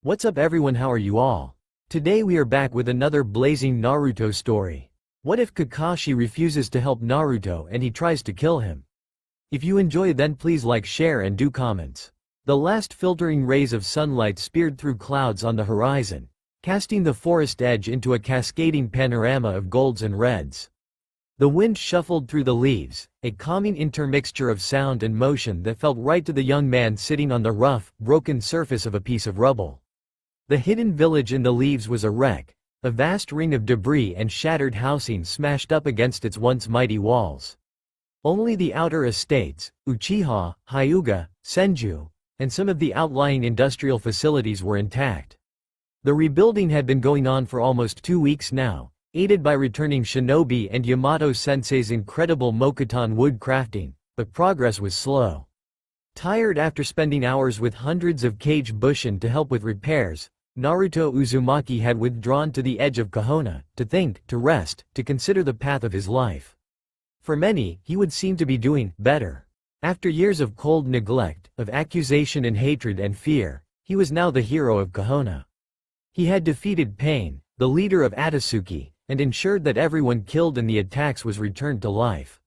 What's up everyone, how are you all? Today we are back with another blazing Naruto story. What if Kakashi refuses to help Naruto and he tries to kill him? If you enjoy then please like, share and do comments. The last filtering rays of sunlight speared through clouds on the horizon, casting the forest edge into a cascading panorama of golds and reds. The wind shuffled through the leaves, a calming intermixture of sound and motion that felt right to the young man sitting on the rough, broken surface of a piece of rubble. The hidden village in the leaves was a wreck, a vast ring of debris and shattered housing smashed up against its once mighty walls. Only the outer estates, Uchiha, Hyuga, Senju, and some of the outlying industrial facilities were intact. The rebuilding had been going on for almost 2 weeks now, aided by returning shinobi and Yamato-sensei's incredible Mokuton wood crafting, but progress was slow. Tired after spending hours with hundreds of Kage Bushin to help with repairs, Naruto Uzumaki had withdrawn to the edge of Konoha, to think, to rest, to consider the path of his life. For many, he would seem to be doing better. After years of cold neglect, of accusation and hatred and fear, he was now the hero of Konoha. He had defeated Pain, the leader of Atsuki, and ensured that everyone killed in the attacks was returned to life.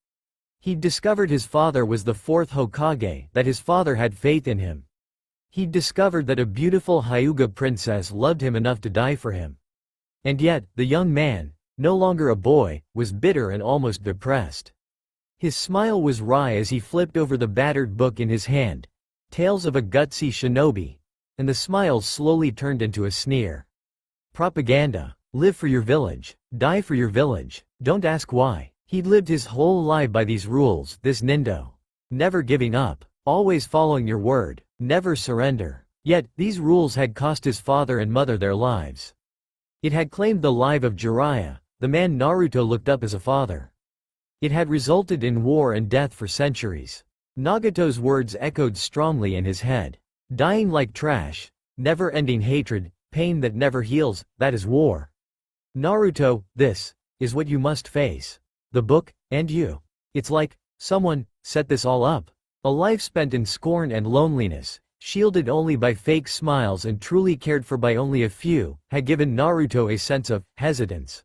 He'd discovered his father was the fourth Hokage, that his father had faith in him. He'd discovered that a beautiful Hyuga princess loved him enough to die for him. And yet, the young man, no longer a boy, was bitter and almost depressed. His smile was wry as he flipped over the battered book in his hand, Tales of a Gutsy Shinobi, and the smile slowly turned into a sneer. Propaganda. Live for your village. Die for your village. Don't ask why. He'd lived his whole life by these rules, this Nindo. Never giving up. Always following your word. Never surrender. Yet, these rules had cost his father and mother their lives. It had claimed the life of Jiraiya, the man Naruto looked up as a father. It had resulted in war and death for centuries. Nagato's words echoed strongly in his head. Dying like trash. Never-ending hatred. Pain that never heals, that is war. Naruto, this is what you must face. The book, and you. It's like someone set this all up. A life spent in scorn and loneliness, shielded only by fake smiles and truly cared for by only a few, had given Naruto a sense of hesitance.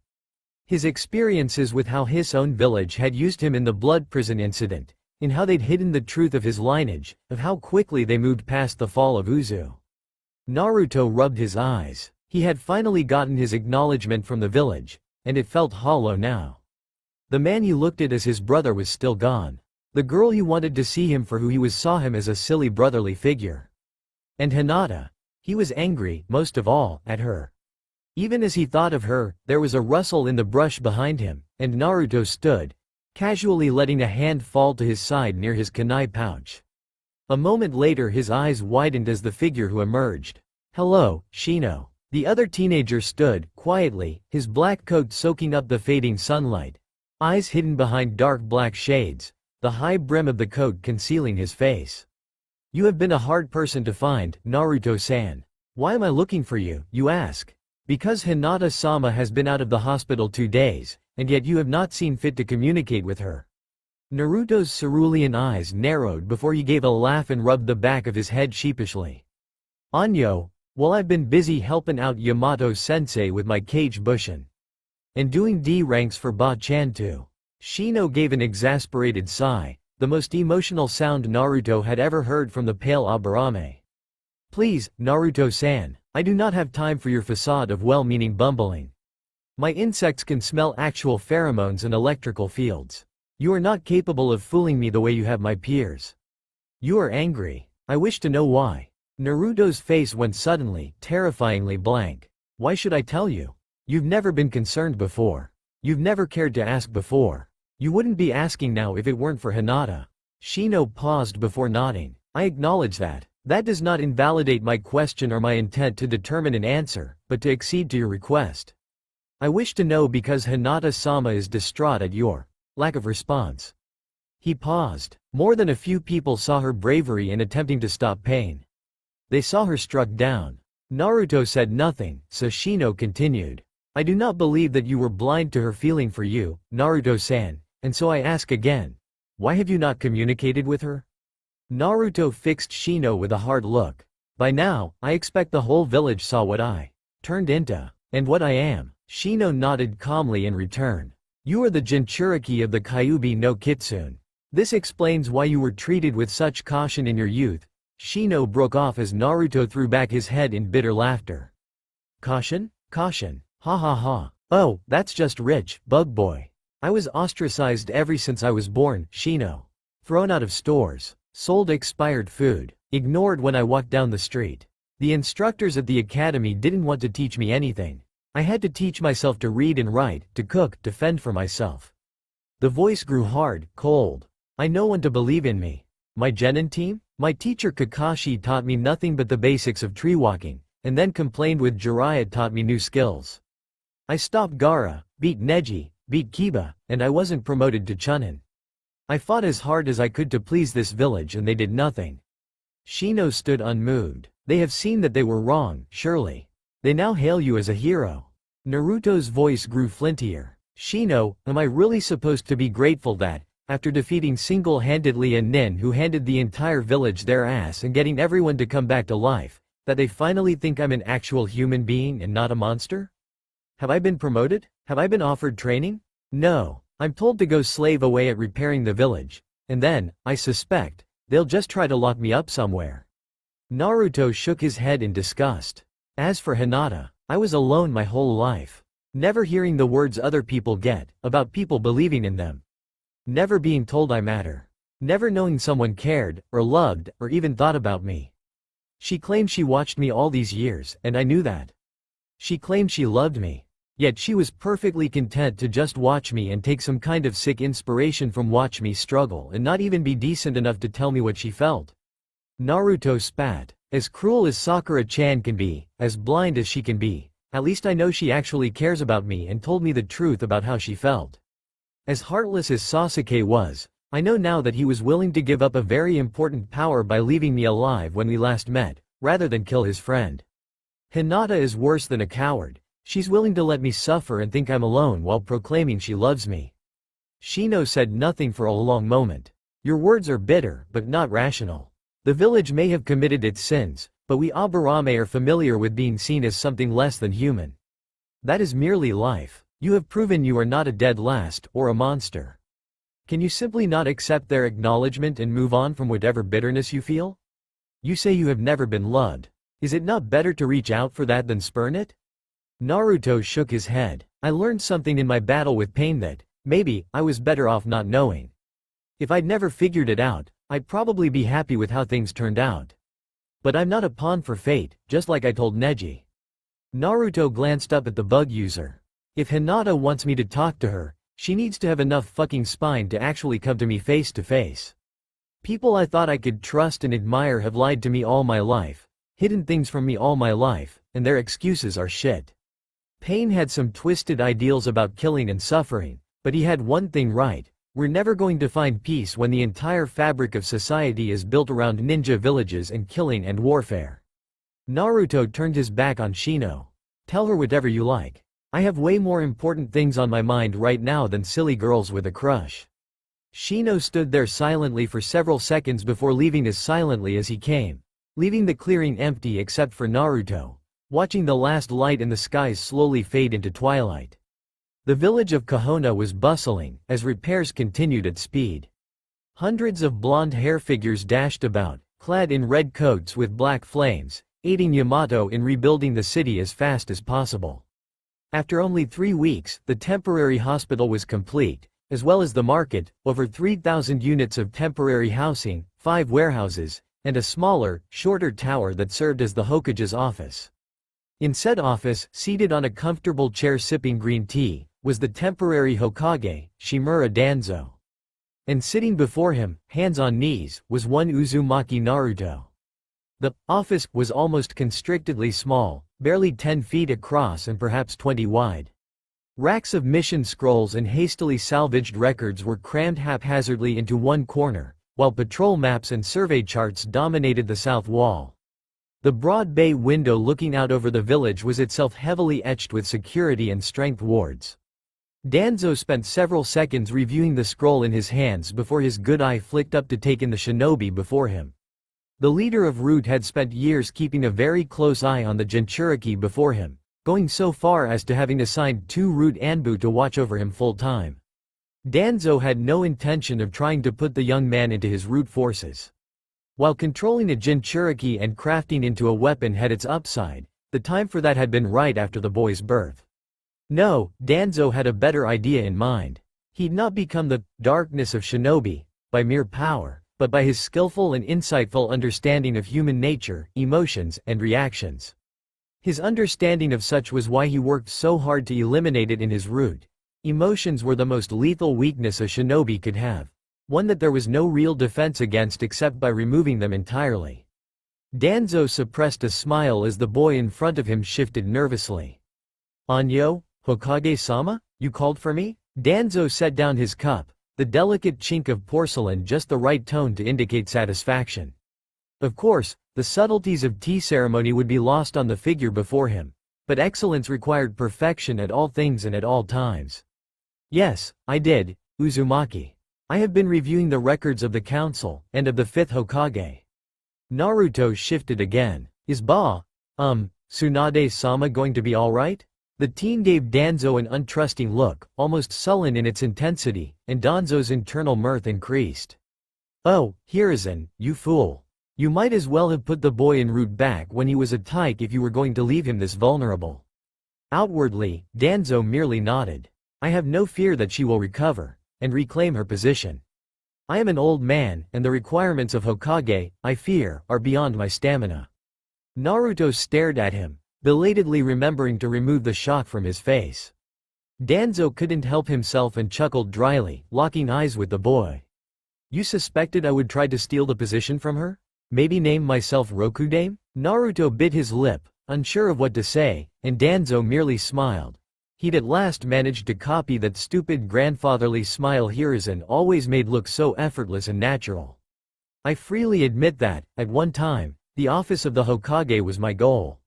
His experiences with how his own village had used him in the blood prison incident, in how they'd hidden the truth of his lineage, of how quickly they moved past the fall of Uzu. Naruto rubbed his eyes. He had finally gotten his acknowledgement from the village, and it felt hollow now. The man he looked at as his brother was still gone. The girl he wanted to see him for who he was saw him as a silly brotherly figure. And Hinata. He was angry, most of all, at her. Even as he thought of her, there was a rustle in the brush behind him, and Naruto stood, casually letting a hand fall to his side near his kunai pouch. A moment later his eyes widened as the figure who emerged. Hello, Shino. The other teenager stood, quietly, his black coat soaking up the fading sunlight. Eyes hidden behind dark black shades, the high brim of the coat concealing his face. You have been a hard person to find, Naruto-san. Why am I looking for you, you ask? Because Hinata-sama has been out of the hospital 2 days, and yet you have not seen fit to communicate with her. Naruto's cerulean eyes narrowed before he gave a laugh and rubbed the back of his head sheepishly. Anyo, well, I've been busy helping out Yamato-sensei with my Kage Bushin. And doing D ranks for Ba-chan too. Shino gave an exasperated sigh, the most emotional sound Naruto had ever heard from the pale Aburame. Please, Naruto-san, I do not have time for your facade of well-meaning bumbling. My insects can smell actual pheromones and electrical fields. You are not capable of fooling me the way you have my peers. You are angry. I wish to know why. Naruto's face went suddenly, terrifyingly blank. Why should I tell you? You've never been concerned before. You've never cared to ask before. You wouldn't be asking now if it weren't for Hinata. Shino paused before nodding. I acknowledge that. That does not invalidate my question or my intent to determine an answer, but to accede to your request. I wish to know because Hinata-sama is distraught at your lack of response. He paused. More than a few people saw her bravery in attempting to stop Pain. They saw her struck down. Naruto said nothing, so Shino continued. I do not believe that you were blind to her feeling for you, Naruto-san, and so I ask again. Why have you not communicated with her? Naruto fixed Shino with a hard look. By now, I expect the whole village saw what I turned into, and what I am. Shino nodded calmly in return. You are the Jinchuriki of the Kyuubi no Kitsune. This explains why you were treated with such caution in your youth. Shino broke off as Naruto threw back his head in bitter laughter. Caution? Caution. Ha ha ha. Oh, that's just rich, bug boy. I was ostracized ever since I was born, Shino. Thrown out of stores. Sold expired food. Ignored when I walked down the street. The instructors at the academy didn't want to teach me anything. I had to teach myself to read and write, to cook, to fend for myself. The voice grew hard, cold. I know when to believe in me. My genin team? My teacher Kakashi taught me nothing but the basics of tree walking, and then complained with Jiraiya taught me new skills. I stopped Gaara, beat Neji, beat Kiba, and I wasn't promoted to Chunin. I fought as hard as I could to please this village and they did nothing. Shino stood unmoved. They have seen that they were wrong, surely. They now hail you as a hero. Naruto's voice grew flintier. Shino, am I really supposed to be grateful that, after defeating single-handedly a nin who handed the entire village their ass and getting everyone to come back to life, that they finally think I'm an actual human being and not a monster? Have I been promoted? Have I been offered training? No. I'm told to go slave away at repairing the village, and then, I suspect, they'll just try to lock me up somewhere. Naruto shook his head in disgust. As for Hinata, I was alone my whole life. Never hearing the words other people get, about people believing in them. Never being told I matter. Never knowing someone cared, or loved, or even thought about me. She claimed she watched me all these years, and I knew that. She claimed she loved me. Yet she was perfectly content to just watch me and take some kind of sick inspiration from watch me struggle and not even be decent enough to tell me what she felt. Naruto spat. As cruel as Sakura-chan can be, as blind as she can be, at least I know she actually cares about me and told me the truth about how she felt. As heartless as Sasuke was, I know now that he was willing to give up a very important power by leaving me alive when we last met, rather than kill his friend. Hinata is worse than a coward. She's willing to let me suffer and think I'm alone while proclaiming she loves me. Shino said nothing for a long moment. Your words are bitter, but not rational. The village may have committed its sins, but we Aburame are familiar with being seen as something less than human. That is merely life. You have proven you are not a dead last, or a monster. Can you simply not accept their acknowledgement and move on from whatever bitterness you feel? You say you have never been loved. Is it not better to reach out for that than spurn it? Naruto shook his head. I learned something in my battle with pain that, maybe, I was better off not knowing. If I'd never figured it out, I'd probably be happy with how things turned out. But I'm not a pawn for fate, just like I told Neji. Naruto glanced up at the bug user. If Hinata wants me to talk to her, she needs to have enough fucking spine to actually come to me face to face. People I thought I could trust and admire have lied to me all my life, hidden things from me all my life, and their excuses are shit. Pain had some twisted ideals about killing and suffering, but he had one thing right. We're never going to find peace when the entire fabric of society is built around ninja villages and killing and warfare. Naruto turned his back on Shino. Tell her whatever you like. I have way more important things on my mind right now than silly girls with a crush. Shino stood there silently for several seconds before leaving as silently as he came, leaving the clearing empty except for Naruto, watching the last light in the skies slowly fade into twilight. The village of Kahona was bustling, as repairs continued at speed. Hundreds of blonde hair figures dashed about, clad in red coats with black flames, aiding Yamato in rebuilding the city as fast as possible. After only 3 weeks, the temporary hospital was complete, as well as the market, over 3,000 units of temporary housing, 5 warehouses, and a smaller, shorter tower that served as the Hokage's office. In said office, seated on a comfortable chair sipping green tea, was the temporary Hokage, Shimura Danzo. And sitting before him, hands on knees, was one Uzumaki Naruto. The office was almost constrictedly small, barely 10 feet across and perhaps 20 wide. Racks of mission scrolls and hastily salvaged records were crammed haphazardly into one corner, while patrol maps and survey charts dominated the south wall. The broad bay window looking out over the village was itself heavily etched with security and strength wards. Danzo spent several seconds reviewing the scroll in his hands before his good eye flicked up to take in the shinobi before him. The leader of Root had spent years keeping a very close eye on the Jinchuriki before him, going so far as to having assigned 2 Root Anbu to watch over him full-time. Danzo had no intention of trying to put the young man into his Root forces. While controlling a Jinchuriki and crafting into a weapon had its upside, the time for that had been right after the boy's birth. No, Danzo had a better idea in mind. He'd not become the darkness of shinobi by mere power, but by his skillful and insightful understanding of human nature, emotions, and reactions. His understanding of such was why he worked so hard to eliminate it in his Root. Emotions were the most lethal weakness a shinobi could have, one that there was no real defense against except by removing them entirely. Danzo suppressed a smile as the boy in front of him shifted nervously. "Anyo, Hokage-sama, you called for me?" Danzo set down his cup, the delicate chink of porcelain just the right tone to indicate satisfaction. Of course, the subtleties of tea ceremony would be lost on the figure before him, but excellence required perfection at all things and at all times. "Yes, I did, Uzumaki. I have been reviewing the records of the council, and of the 5th Hokage." Naruto shifted again. "Is Tsunade-sama going to be alright?" The teen gave Danzo an untrusting look, almost sullen in its intensity, and Danzo's internal mirth increased. "Oh, Hiruzen, you fool. You might as well have put the boy in Root back when he was a tyke if you were going to leave him this vulnerable." Outwardly, Danzo merely nodded. "I have no fear that she will recover and reclaim her position. I am an old man, and the requirements of Hokage, I fear, are beyond my stamina." Naruto stared at him, belatedly remembering to remove the shock from his face. Danzo couldn't help himself and chuckled dryly, locking eyes with the boy. "You suspected I would try to steal the position from her? Maybe name myself Rokudame?" Naruto bit his lip, unsure of what to say, and Danzo merely smiled. He'd at last managed to copy that stupid grandfatherly smile Hiruzen always made look so effortless and natural. "I freely admit that, at one time, the office of the Hokage was my goal.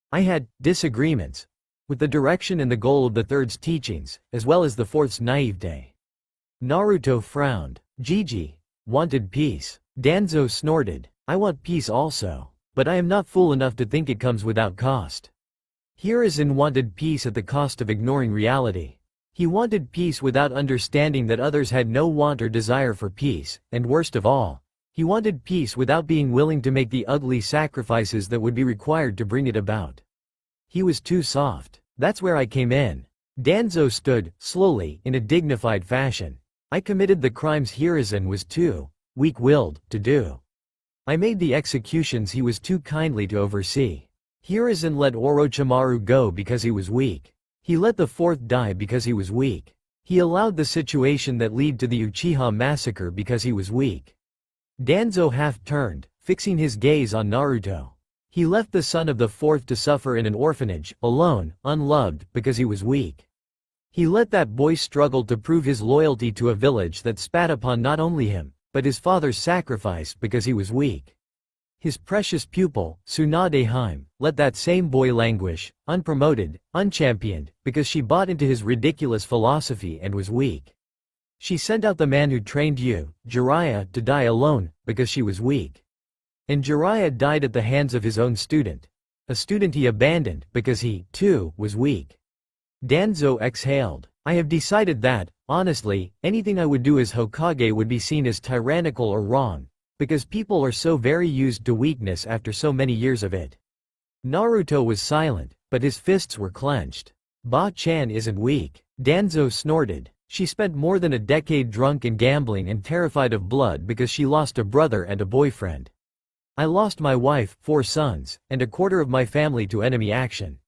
I had disagreements with the direction and the goal of the Third's teachings, as well as the Fourth's naivete." Naruto frowned. "Gigi wanted peace." Danzo snorted. "I want peace also, but I am not fool enough to think it comes without cost." Hiruzen wanted peace at the cost of ignoring reality. He wanted peace without understanding that others had no want or desire for peace, and worst of all, he wanted peace without being willing to make the ugly sacrifices that would be required to bring it about. He was too soft. That's where I came in. Danzo stood, slowly, in a dignified fashion. I committed the crimes Hiruzen was too weak-willed to do. I made the executions he was too kindly to oversee. Hiruzen let Orochimaru go because he was weak. He let the Fourth die because he was weak. He allowed the situation that led to the Uchiha massacre because he was weak. Danzo half-turned, fixing his gaze on Naruto. He left the son of the Fourth to suffer in an orphanage, alone, unloved, because he was weak. He let that boy struggle to prove his loyalty to a village that spat upon not only him, but his father's sacrifice because he was weak. His precious pupil, Tsunade Hime, let that same boy languish, unpromoted, unchampioned, because she bought into his ridiculous philosophy and was weak. She sent out the man who trained you, Jiraiya, to die alone, because she was weak. And Jiraiya died at the hands of his own student. A student he abandoned, because he, too, was weak. Danzo exhaled. I have decided that, honestly, anything I would do as Hokage would be seen as tyrannical or wrong, because people are so very used to weakness after so many years of it. Naruto was silent, but his fists were clenched. Ba-chan isn't weak. Danzo snorted. She spent more than a decade drunk and gambling and terrified of blood because she lost a brother and a boyfriend. I lost my wife, 4 sons, and a quarter of my family to enemy action.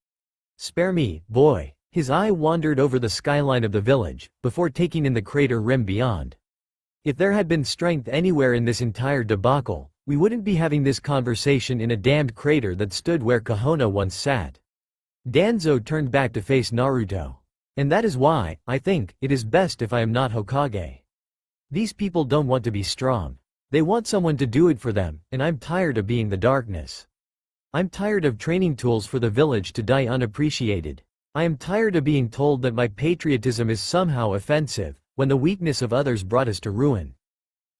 Spare me, boy. His eye wandered over the skyline of the village, before taking in the crater rim beyond. If there had been strength anywhere in this entire debacle, we wouldn't be having this conversation in a damned crater that stood where Kahona once sat. Danzo turned back to face Naruto. And that is why, I think, it is best if I am not Hokage. These people don't want to be strong. They want someone to do it for them, and I'm tired of being the darkness. I'm tired of training tools for the village to die unappreciated. I am tired of being told that my patriotism is somehow offensive, when the weakness of others brought us to ruin.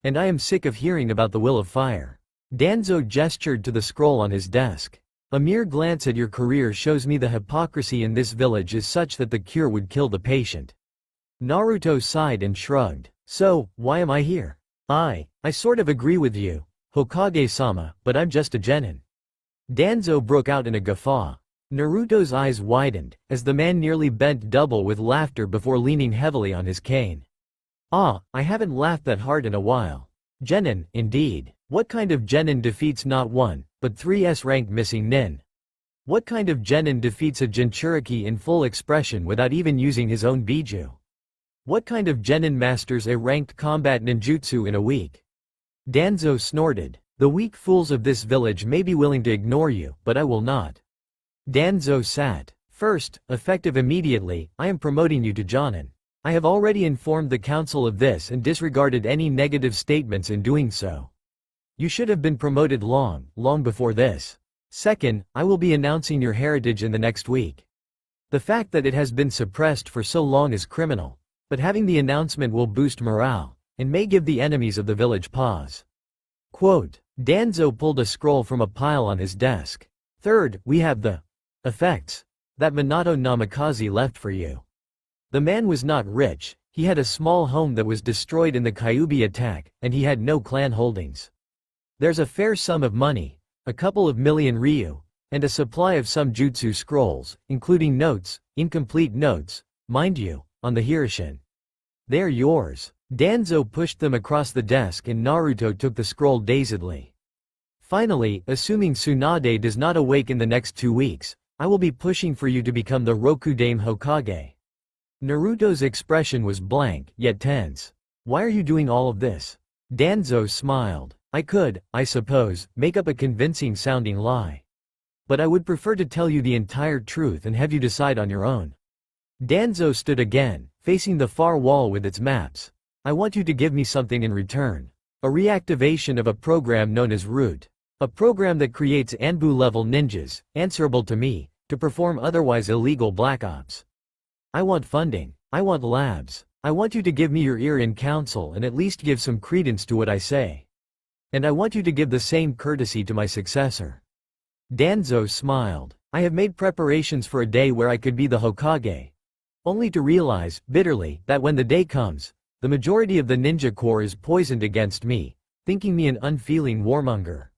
And I am sick of hearing about the will of fire. Danzo gestured to the scroll on his desk. A mere glance at your career shows me the hypocrisy in this village is such that the cure would kill the patient. Naruto sighed and shrugged. So, why am I here? I sort of agree with you, Hokage-sama, but I'm just a genin. Danzo broke out in a guffaw. Naruto's eyes widened, as the man nearly bent double with laughter before leaning heavily on his cane. Ah, I haven't laughed that hard in a while. Genin, indeed. What kind of genin defeats not one, but 3 S-rank missing nin? What kind of genin defeats a Jinchuriki in full expression without even using his own Biju? What kind of genin masters a ranked combat ninjutsu in a week? Danzo snorted. The weak fools of this village may be willing to ignore you, but I will not. Danzo sat. First, effective immediately, I am promoting you to Jonin. I have already informed the council of this and disregarded any negative statements in doing so. You should have been promoted long before this. Second, I will be announcing your heritage in the next week. The fact that it has been suppressed for so long is criminal, but having the announcement will boost morale, and may give the enemies of the village pause. Quote, Danzo pulled a scroll from a pile on his desk. Third, we have the effects that Minato Namikaze left for you. The man was not rich, he had a small home that was destroyed in the Kyuubi attack, and he had no clan holdings. There's a fair sum of money, a couple of million ryu, and a supply of some jutsu scrolls, including notes, incomplete notes, mind you, on the Hirishin. They're yours. Danzo pushed them across the desk and Naruto took the scroll dazedly. Finally, assuming Tsunade does not awake in the next 2 weeks, I will be pushing for you to become the Rokudame Hokage. Naruto's expression was blank, yet tense. Why are you doing all of this? Danzo smiled. I could, I suppose, make up a convincing sounding lie. But I would prefer to tell you the entire truth and have you decide on your own. Danzo stood again, facing the far wall with its maps. I want you to give me something in return. A reactivation of a program known as Root. A program that creates Anbu-level ninjas, answerable to me, to perform otherwise illegal black ops. I want funding. I want labs. I want you to give me your ear in council and at least give some credence to what I say. And I want you to give the same courtesy to my successor. Danzo smiled. I have made preparations for a day where I could be the Hokage. Only to realize, bitterly, that when the day comes, the majority of the ninja corps is poisoned against me, thinking me an unfeeling warmonger.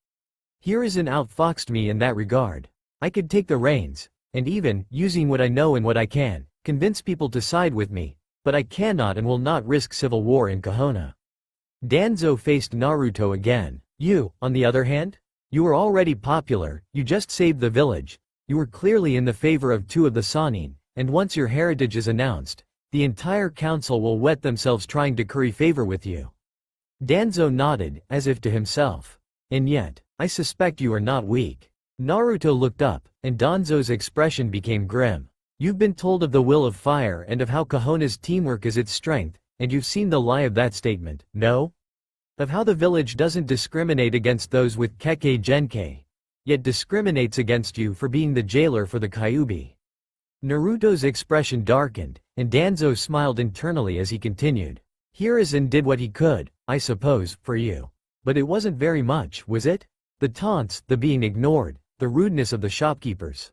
Hiruzen outfoxed me in that regard. I could take the reins, and even, using what I know and what I can, convince people to side with me, but I cannot and will not risk civil war in Konoha. Danzo faced Naruto again. You, on the other hand? You were already popular, you just saved the village, you were clearly in the favor of 2 of the Sannin, and once your heritage is announced, the entire council will wet themselves trying to curry favor with you. Danzo nodded, as if to himself. And yet, I suspect you are not weak. Naruto looked up, and Danzo's expression became grim. You've been told of the will of fire and of how Konoha's teamwork is its strength, and you've seen the lie of that statement, no? Of how the village doesn't discriminate against those with Kekkei Genkei, yet discriminates against you for being the jailer for the Kyuubi. Naruto's expression darkened, and Danzo smiled internally as he continued. Hiruzen did what he could, I suppose, for you. But it wasn't very much, was it? The taunts, the being ignored, the rudeness of the shopkeepers.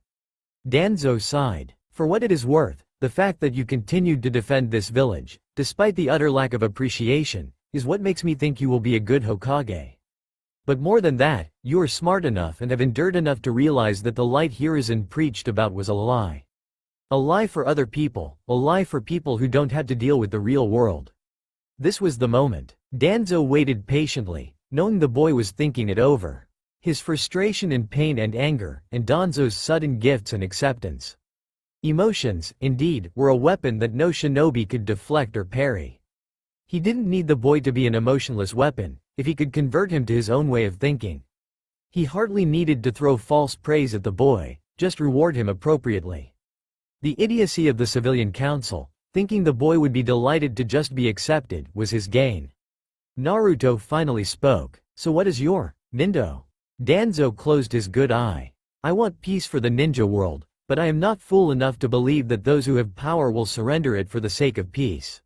Danzo sighed. For what it is worth, the fact that you continued to defend this village, despite the utter lack of appreciation, is what makes me think you will be a good Hokage. But more than that, you are smart enough and have endured enough to realize that the light Hiruzen preached about was a lie. A lie for other people, a lie for people who don't have to deal with the real world. This was the moment. Danzo waited patiently, knowing the boy was thinking it over. His frustration and pain and anger, and Danzo's sudden gifts and acceptance. Emotions, indeed, were a weapon that no shinobi could deflect or parry. He didn't need the boy to be an emotionless weapon, if he could convert him to his own way of thinking. He hardly needed to throw false praise at the boy, just reward him appropriately. The idiocy of the civilian council, thinking the boy would be delighted to just be accepted, was his gain. Naruto finally spoke. So what is your nindo? Danzo closed his good eye. I want peace for the ninja world, but I am not fool enough to believe that those who have power will surrender it for the sake of peace.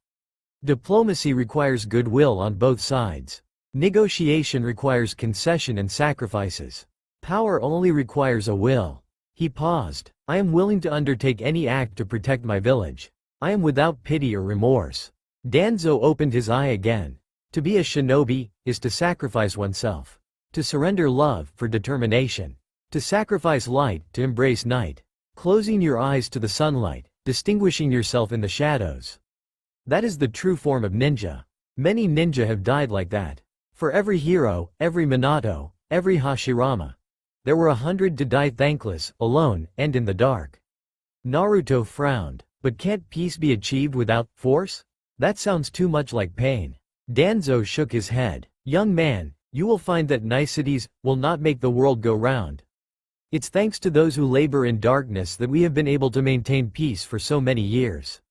Diplomacy requires goodwill on both sides. Negotiation requires concession and sacrifices. Power only requires a will. He paused. I am willing to undertake any act to protect my village. I am without pity or remorse. Danzo opened his eye again. To be a shinobi is to sacrifice oneself. To surrender love for determination. To sacrifice light to embrace night. Closing your eyes to the sunlight, distinguishing yourself in the shadows. That is the true form of ninja. Many ninja have died like that. For every hero, every Minato, every Hashirama, there were 100 to die thankless, alone, and in the dark. Naruto frowned. But can't peace be achieved without force? That sounds too much like pain. Danzo shook his head. Young man, you will find that niceties will not make the world go round. It's thanks to those who labor in darkness that we have been able to maintain peace for so many years.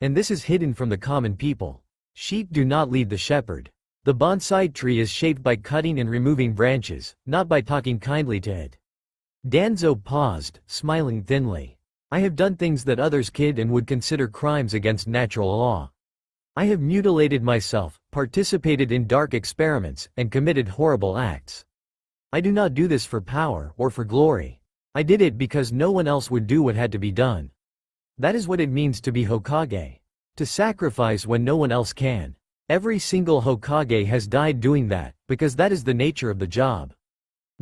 And this is hidden from the common people. Sheep do not lead the shepherd. The bonsai tree is shaped by cutting and removing branches, not by talking kindly to it. Danzo paused, smiling thinly. I have done things that others kid and would consider crimes against natural law. I have mutilated myself, participated in dark experiments, and committed horrible acts. I do not do this for power or for glory. I did it because no one else would do what had to be done. That is what it means to be Hokage. To sacrifice when no one else can. Every single Hokage has died doing that, because that is the nature of the job.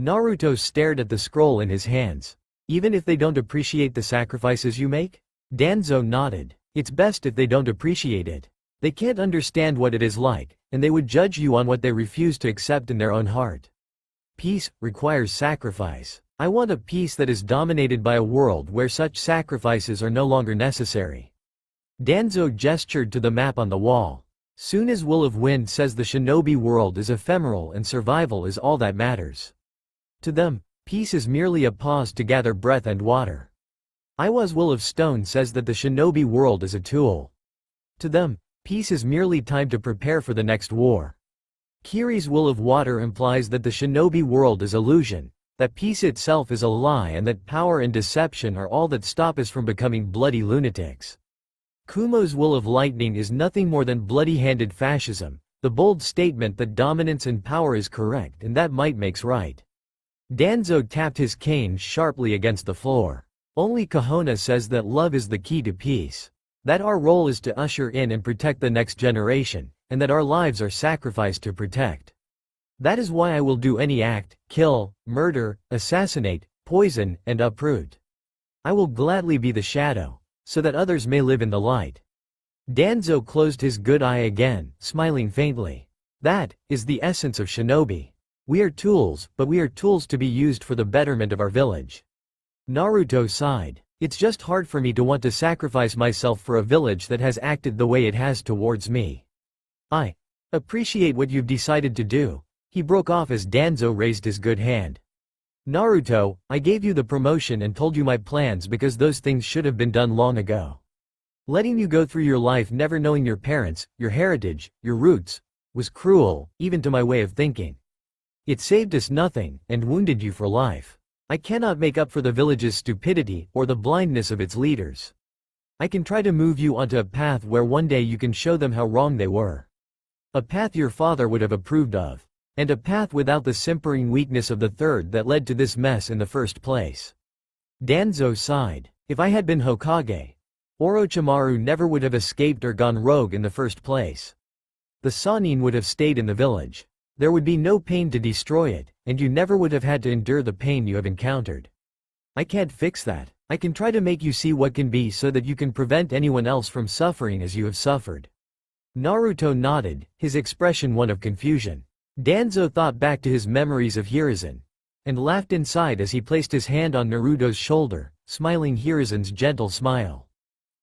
Naruto stared at the scroll in his hands. Even if they don't appreciate the sacrifices you make? Danzo nodded. It's best if they don't appreciate it. They can't understand what it is like, and they would judge you on what they refuse to accept in their own heart. Peace requires sacrifice. I want a peace that is dominated by a world where such sacrifices are no longer necessary. Danzo gestured to the map on the wall. Soon as Will of Wind says the shinobi world is ephemeral and survival is all that matters. To them, peace is merely a pause to gather breath and water. Iwa's Will of Stone says that the shinobi world is a tool. To them, peace is merely time to prepare for the next war. Kiri's Will of Water implies that the shinobi world is illusion, that peace itself is a lie and that power and deception are all that stop us from becoming bloody lunatics. Kumo's Will of Lightning is nothing more than bloody-handed fascism, the bold statement that dominance and power is correct and that might makes right. Danzo tapped his cane sharply against the floor. Only Kahona says that love is the key to peace. That our role is to usher in and protect the next generation, and that our lives are sacrificed to protect. That is why I will do any act, kill, murder, assassinate, poison, and uproot. I will gladly be the shadow, so that others may live in the light. Danzo closed his good eye again, smiling faintly. That is the essence of shinobi. We are tools, but we are tools to be used for the betterment of our village. Naruto sighed. It's just hard for me to want to sacrifice myself for a village that has acted the way it has towards me. I appreciate what you've decided to do. He broke off as Danzo raised his good hand. Naruto, I gave you the promotion and told you my plans because those things should have been done long ago. Letting you go through your life never knowing your parents, your heritage, your roots, was cruel, even to my way of thinking. It saved us nothing, and wounded you for life. I cannot make up for the village's stupidity or the blindness of its leaders. I can try to move you onto a path where one day you can show them how wrong they were. A path your father would have approved of. And a path without the simpering weakness of the third that led to this mess in the first place. Danzo sighed. If I had been Hokage, Orochimaru never would have escaped or gone rogue in the first place. The Sannin would have stayed in the village. There would be no pain to destroy it, and you never would have had to endure the pain you have encountered. I can't fix that. I can try to make you see what can be so that you can prevent anyone else from suffering as you have suffered. Naruto nodded, his expression one of confusion. Danzo thought back to his memories of Hiruzen, and laughed inside as he placed his hand on Naruto's shoulder, smiling Hiruzen's gentle smile.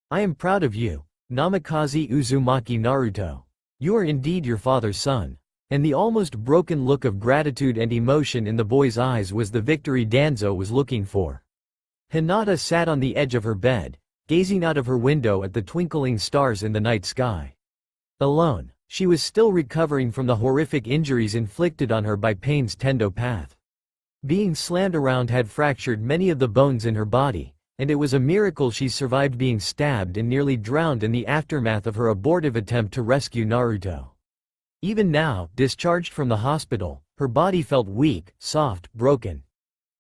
I am proud of you, Namikaze Uzumaki Naruto. You are indeed your father's son. And the almost broken look of gratitude and emotion in the boy's eyes was the victory Danzo was looking for. Hinata sat on the edge of her bed, gazing out of her window at the twinkling stars in the night sky. Alone, she was still recovering from the horrific injuries inflicted on her by Pain's Tendo path. Being slammed around had fractured many of the bones in her body, and it was a miracle she survived being stabbed and nearly drowned in the aftermath of her abortive attempt to rescue Naruto. Even now, discharged from the hospital, her body felt weak, soft, broken.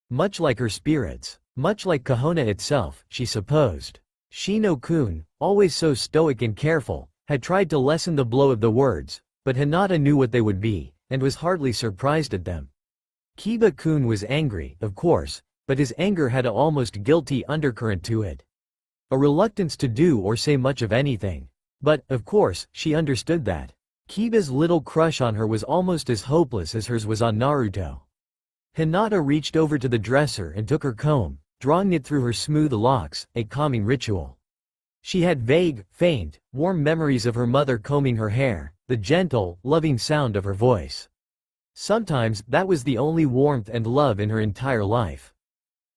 Much like her spirits. Much like Kahona itself, she supposed. Shino-kun, always so stoic and careful, had tried to lessen the blow of the words, but Hinata knew what they would be, and was hardly surprised at them. Kiba-kun was angry, of course, but his anger had an almost guilty undercurrent to it. A reluctance to do or say much of anything. But, of course, she understood that. Kiba's little crush on her was almost as hopeless as hers was on Naruto. Hinata reached over to the dresser and took her comb, drawing it through her smooth locks, a calming ritual. She had vague, faint, warm memories of her mother combing her hair, the gentle, loving sound of her voice. Sometimes, that was the only warmth and love in her entire life.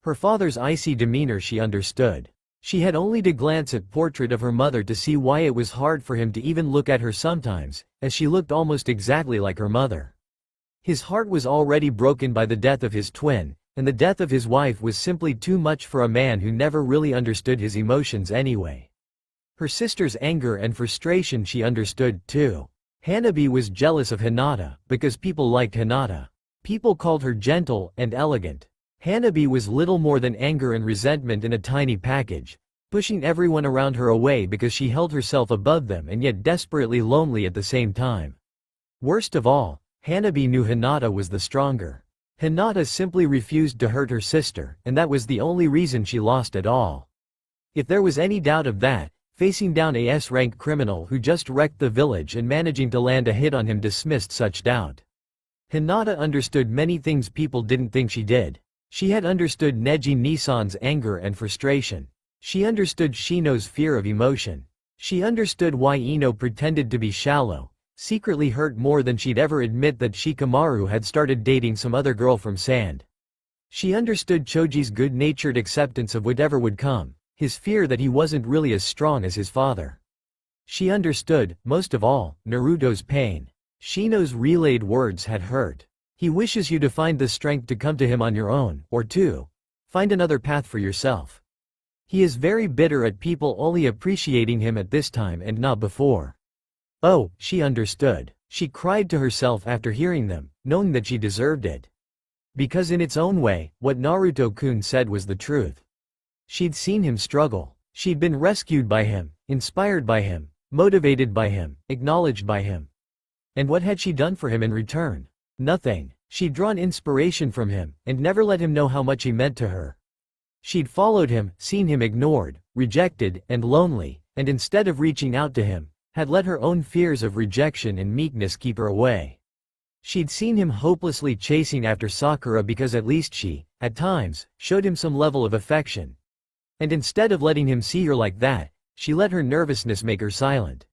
Her father's icy demeanor she understood. She had only to glance at portrait of her mother to see why it was hard for him to even look at her sometimes, as she looked almost exactly like her mother. His heart was already broken by the death of his twin, and the death of his wife was simply too much for a man who never really understood his emotions anyway. Her sister's anger and frustration she understood, too. Hanabi was jealous of Hinata, because people liked Hinata. People called her gentle and elegant. Hanabi was little more than anger and resentment in a tiny package, pushing everyone around her away because she held herself above them and yet desperately lonely at the same time. Worst of all, Hanabi knew Hinata was the stronger. Hinata simply refused to hurt her sister, and that was the only reason she lost at all. If there was any doubt of that, facing down a S-rank criminal who just wrecked the village and managing to land a hit on him dismissed such doubt. Hinata understood many things people didn't think she did. She had understood Neji Nisan's anger and frustration. She understood Shino's fear of emotion. She understood why Ino pretended to be shallow, secretly hurt more than she'd ever admit that Shikamaru had started dating some other girl from Sand. She understood Choji's good-natured acceptance of whatever would come, his fear that he wasn't really as strong as his father. She understood, most of all, Naruto's pain. Shino's relayed words had hurt. He wishes you to find the strength to come to him on your own, or to find another path for yourself. He is very bitter at people only appreciating him at this time and not before. Oh, she understood. She cried to herself after hearing them, knowing that she deserved it. Because in its own way, what Naruto-kun said was the truth. She'd seen him struggle. She'd been rescued by him, inspired by him, motivated by him, acknowledged by him. And what had she done for him in return? Nothing. She'd drawn inspiration from him, and never let him know how much he meant to her. She'd followed him, seen him ignored, rejected, and lonely, and instead of reaching out to him, had let her own fears of rejection and meekness keep her away. She'd seen him hopelessly chasing after Sakura because at least she, at times, showed him some level of affection. And instead of letting him see her like that, she let her nervousness make her silent.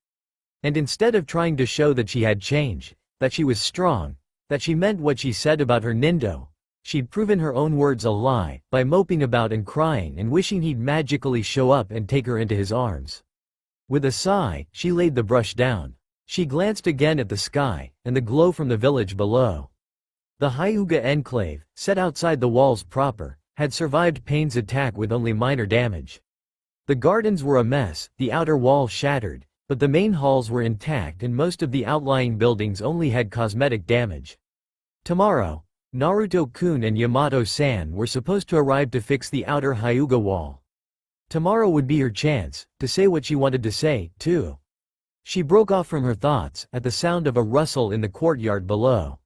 And instead of trying to show that she had changed, that she was strong, that she meant what she said about her Nindo, she'd proven her own words a lie, by moping about and crying and wishing he'd magically show up and take her into his arms. With a sigh, she laid the brush down. She glanced again at the sky, and the glow from the village below. The Hyuga enclave, set outside the walls proper, had survived Pain's attack with only minor damage. The gardens were a mess, the outer wall shattered, but the main halls were intact and most of the outlying buildings only had cosmetic damage. Tomorrow, Naruto-kun and Yamato-san were supposed to arrive to fix the outer Hyuga wall. Tomorrow would be her chance, to say what she wanted to say, too. She broke off from her thoughts, at the sound of a rustle in the courtyard below.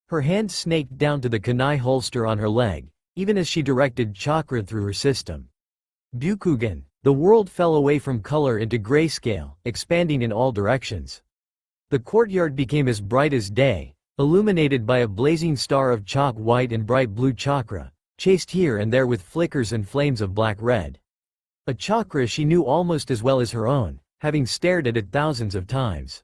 Her hand snaked down to the kunai holster on her leg, even as she directed chakra through her system. Byukugen, the world fell away from color into grayscale, expanding in all directions. The courtyard became as bright as day, illuminated by a blazing star of chalk white and bright blue chakra, chased here and there with flickers and flames of black-red. A chakra she knew almost as well as her own, having stared at it thousands of times.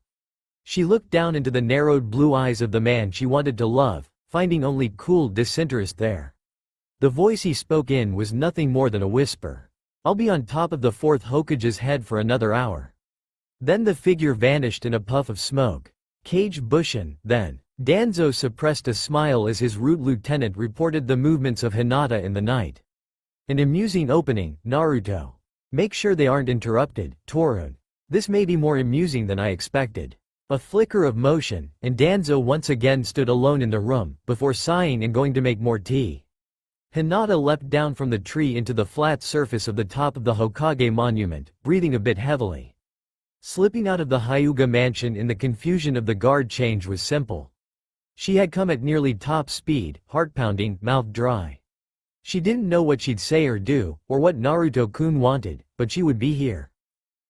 She looked down into the narrowed blue eyes of the man she wanted to love, finding only cool disinterest there. The voice he spoke in was nothing more than a whisper. I'll be on top of the fourth Hokage's head for another hour. Then the figure vanished in a puff of smoke. Kage Bushin, then. Danzo suppressed a smile as his root lieutenant reported the movements of Hinata in the night. An amusing opening, Naruto. Make sure they aren't interrupted, Torun. This may be more amusing than I expected. A flicker of motion, and Danzo once again stood alone in the room, before sighing and going to make more tea. Hinata leapt down from the tree into the flat surface of the top of the Hokage monument, breathing a bit heavily. Slipping out of the Hyuga mansion in the confusion of the guard change was simple. She had come at nearly top speed, heart-pounding, mouth dry. She didn't know what she'd say or do, or what Naruto-kun wanted, but she would be here.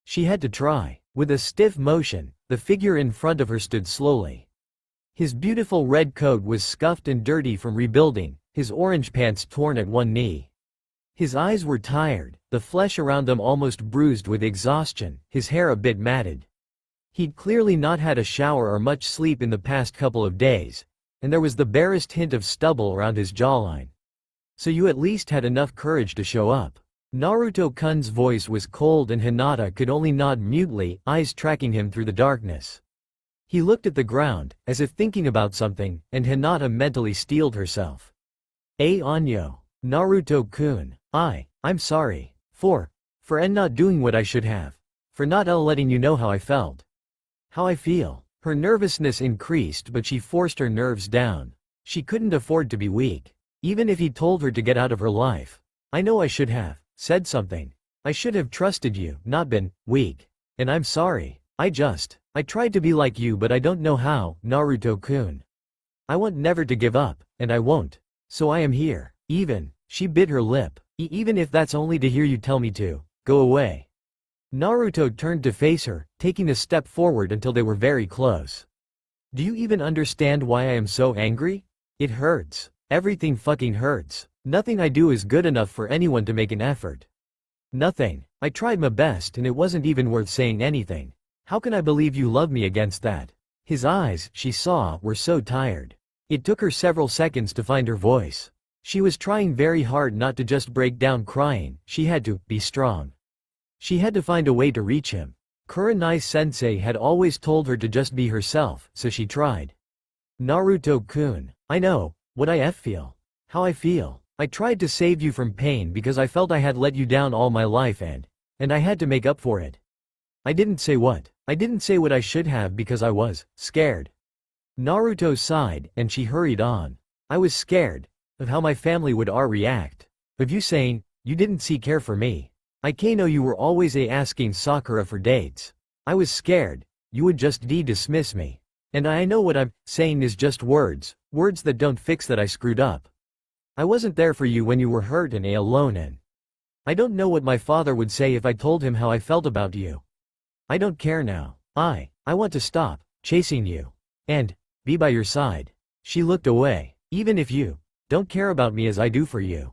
She had to try. With a stiff motion, the figure in front of her stood slowly. His beautiful red coat was scuffed and dirty from rebuilding, his orange pants torn at one knee. His eyes were tired, the flesh around them almost bruised with exhaustion, his hair a bit matted. He'd clearly not had a shower or much sleep in the past couple of days, and there was the barest hint of stubble around his jawline. So you at least had enough courage to show up. Naruto-kun's voice was cold and Hinata could only nod mutely, eyes tracking him through the darkness. He looked at the ground, as if thinking about something, and Hinata mentally steeled herself. Anyo. Naruto-kun. I'm sorry. For not doing what I should have. For not letting you know how I felt. How I feel. Her nervousness increased but she forced her nerves down. She couldn't afford to be weak. Even if he told her to get out of her life. I know I should have said something. I should have trusted you, not been weak. And I'm sorry. I tried to be like you but I don't know how, Naruto-kun. I want never to give up, and I won't. So I am here. She bit her lip. Even if that's only to hear you tell me to go away. Naruto turned to face her, taking a step forward until they were very close. Do you even understand why I am so angry? It hurts. Everything fucking hurts. Nothing I do is good enough for anyone to make an effort. Nothing. I tried my best and it wasn't even worth saying anything. How can I believe you love me against that? His eyes, she saw, were so tired. It took her several seconds to find her voice. She was trying very hard not to just break down crying, she had to be strong. She had to find a way to reach him. Kurenai-sensei had always told her to just be herself, so she tried. Naruto-kun, I know what I feel. How I feel. I tried to save you from pain because I felt I had let you down all my life and I had to make up for it. I didn't say what I should have because I was scared. Naruto sighed and she hurried on. I was scared of how my family would react. Of you saying, you didn't see care for me. I know you were always asking Sakura for dates. I was scared, you would just dismiss me. And I know what I'm saying is just words that don't fix that I screwed up. I wasn't there for you when you were hurt and alone and I don't know what my father would say if I told him how I felt about you. I don't care now. I want to stop chasing you and be by your side. She looked away. Even if you don't care about me as I do for you.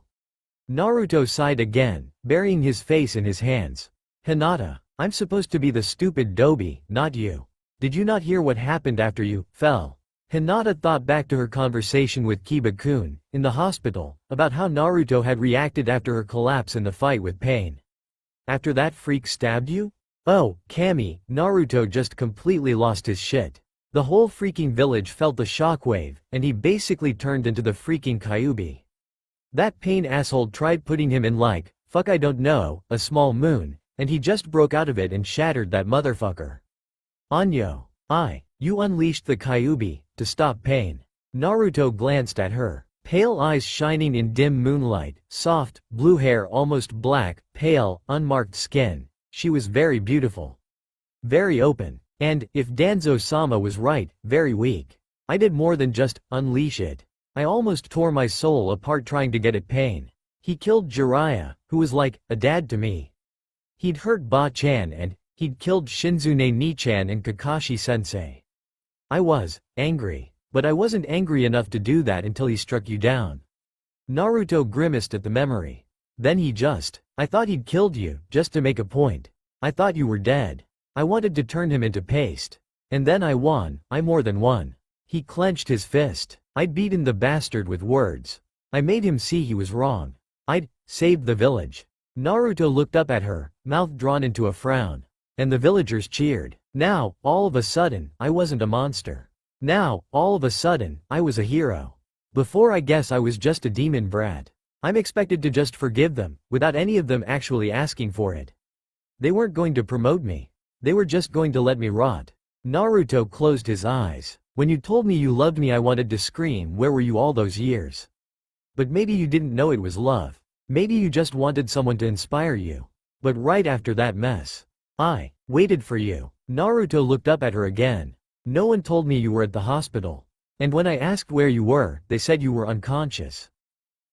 Naruto sighed again, burying his face in his hands. Hinata, I'm supposed to be the stupid doby, not you. Did you not hear what happened after you fell? Hinata thought back to her conversation with Kiba-kun, in the hospital, about how Naruto had reacted after her collapse in the fight with Pain. After that freak stabbed you? Oh, Kami, Naruto just completely lost his shit. The whole freaking village felt the shockwave, and he basically turned into the freaking Kyuubi. That Pain asshole tried putting him in fuck I don't know, a small moon, and he just broke out of it and shattered that motherfucker. Anyo. You unleashed the Kyuubi, to stop Pain. Naruto glanced at her. Pale eyes shining in dim moonlight, soft, blue hair almost black, pale, unmarked skin. She was very beautiful. Very open. And, if Danzo-sama was right, very weak. I did more than just unleash it. I almost tore my soul apart trying to get at Pain. He killed Jiraiya, who was like a dad to me. He'd hurt Ba-chan and he'd killed Shinzune Ni-chan and Kakashi-sensei. I was angry. But I wasn't angry enough to do that until he struck you down. Naruto grimaced at the memory. Then I thought he'd killed you, just to make a point. I thought you were dead. I wanted to turn him into paste. And then I won, I more than won. He clenched his fist. I'd beaten the bastard with words. I made him see he was wrong. I'd saved the village. Naruto looked up at her, mouth drawn into a frown. And the villagers cheered. Now, all of a sudden, I wasn't a monster. Now, all of a sudden, I was a hero. Before I guess I was just a demon brat. I'm expected to just forgive them, without any of them actually asking for it. They weren't going to promote me. They were just going to let me rot. Naruto closed his eyes. When you told me you loved me I wanted to scream, where were you all those years? But maybe you didn't know it was love. Maybe you just wanted someone to inspire you. But right after that mess, I waited for you. Naruto looked up at her again. No one told me you were at the hospital. And when I asked where you were, they said you were unconscious.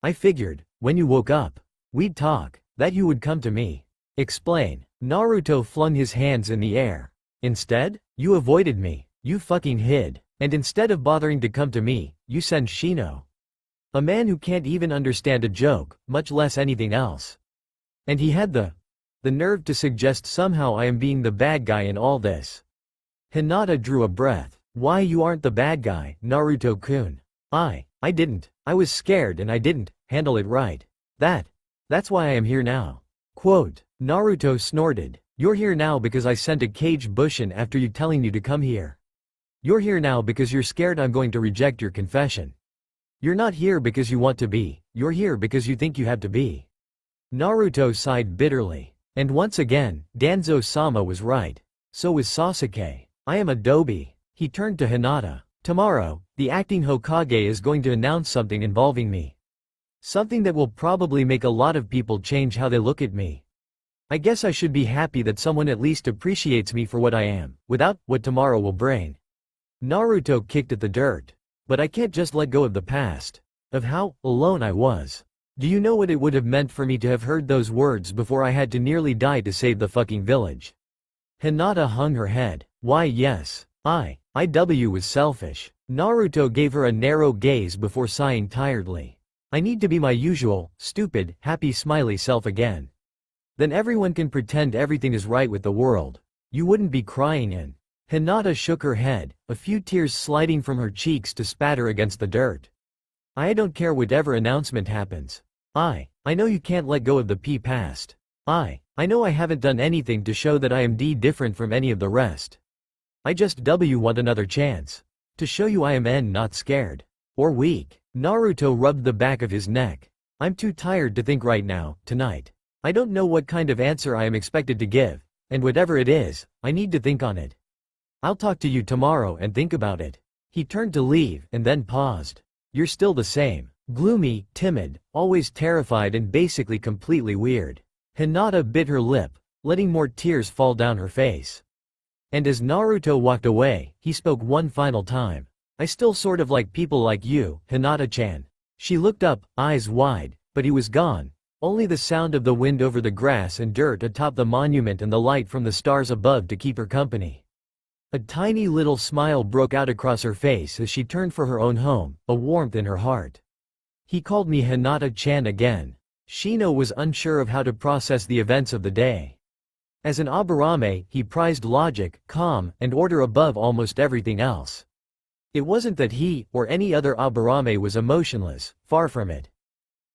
I figured, when you woke up, we'd talk, that you would come to me. Explain. Naruto flung his hands in the air. Instead, you avoided me, you fucking hid. And instead of bothering to come to me, you sent Shino. A man who can't even understand a joke, much less anything else. And he had the nerve to suggest somehow I am being the bad guy in all this. Hinata drew a breath. Why you aren't the bad guy, Naruto-kun? I didn't. I was scared and I didn't handle it right. That's why I am here now. Quote. Naruto snorted. You're here now because I sent a cage bushin after you telling you to come here. You're here now because you're scared I'm going to reject your confession. You're not here because you want to be, you're here because you think you have to be. Naruto sighed bitterly. And once again, Danzo-sama was right. So was Sasuke. I am a dobi. He turned to Hinata. Tomorrow, the acting Hokage is going to announce something involving me. Something that will probably make a lot of people change how they look at me. I guess I should be happy that someone at least appreciates me for what I am, without what tomorrow will bring. Naruto kicked at the dirt. But I can't just let go of the past. Of how alone I was. Do you know what it would have meant for me to have heard those words before I had to nearly die to save the fucking village? Hinata hung her head. Why yes, IW was selfish. Naruto gave her a narrow gaze before sighing tiredly. I need to be my usual, stupid, happy smiley self again. Then everyone can pretend everything is right with the world. You wouldn't be crying in. Hinata shook her head, a few tears sliding from her cheeks to spatter against the dirt. I don't care whatever announcement happens. I know you can't let go of the past. I know I haven't done anything to show that I am different from any of the rest. I just want another chance. To show you I am not scared. Or weak. Naruto rubbed the back of his neck. I'm too tired to think right now, tonight. I don't know what kind of answer I am expected to give, and whatever it is, I need to think on it. I'll talk to you tomorrow and think about it. He turned to leave and then paused. You're still the same. Gloomy, timid, always terrified and basically completely weird. Hinata bit her lip, letting more tears fall down her face. And as Naruto walked away, he spoke one final time. I still sort of like people like you, Hinata-chan. She looked up, eyes wide, but he was gone. Only the sound of the wind over the grass and dirt atop the monument and the light from the stars above to keep her company. A tiny little smile broke out across her face as she turned for her own home, a warmth in her heart. He called me Hinata-chan again. Shino was unsure of how to process the events of the day. As an Aburame, he prized logic, calm, and order above almost everything else. It wasn't that he, or any other Aburame was emotionless, far from it.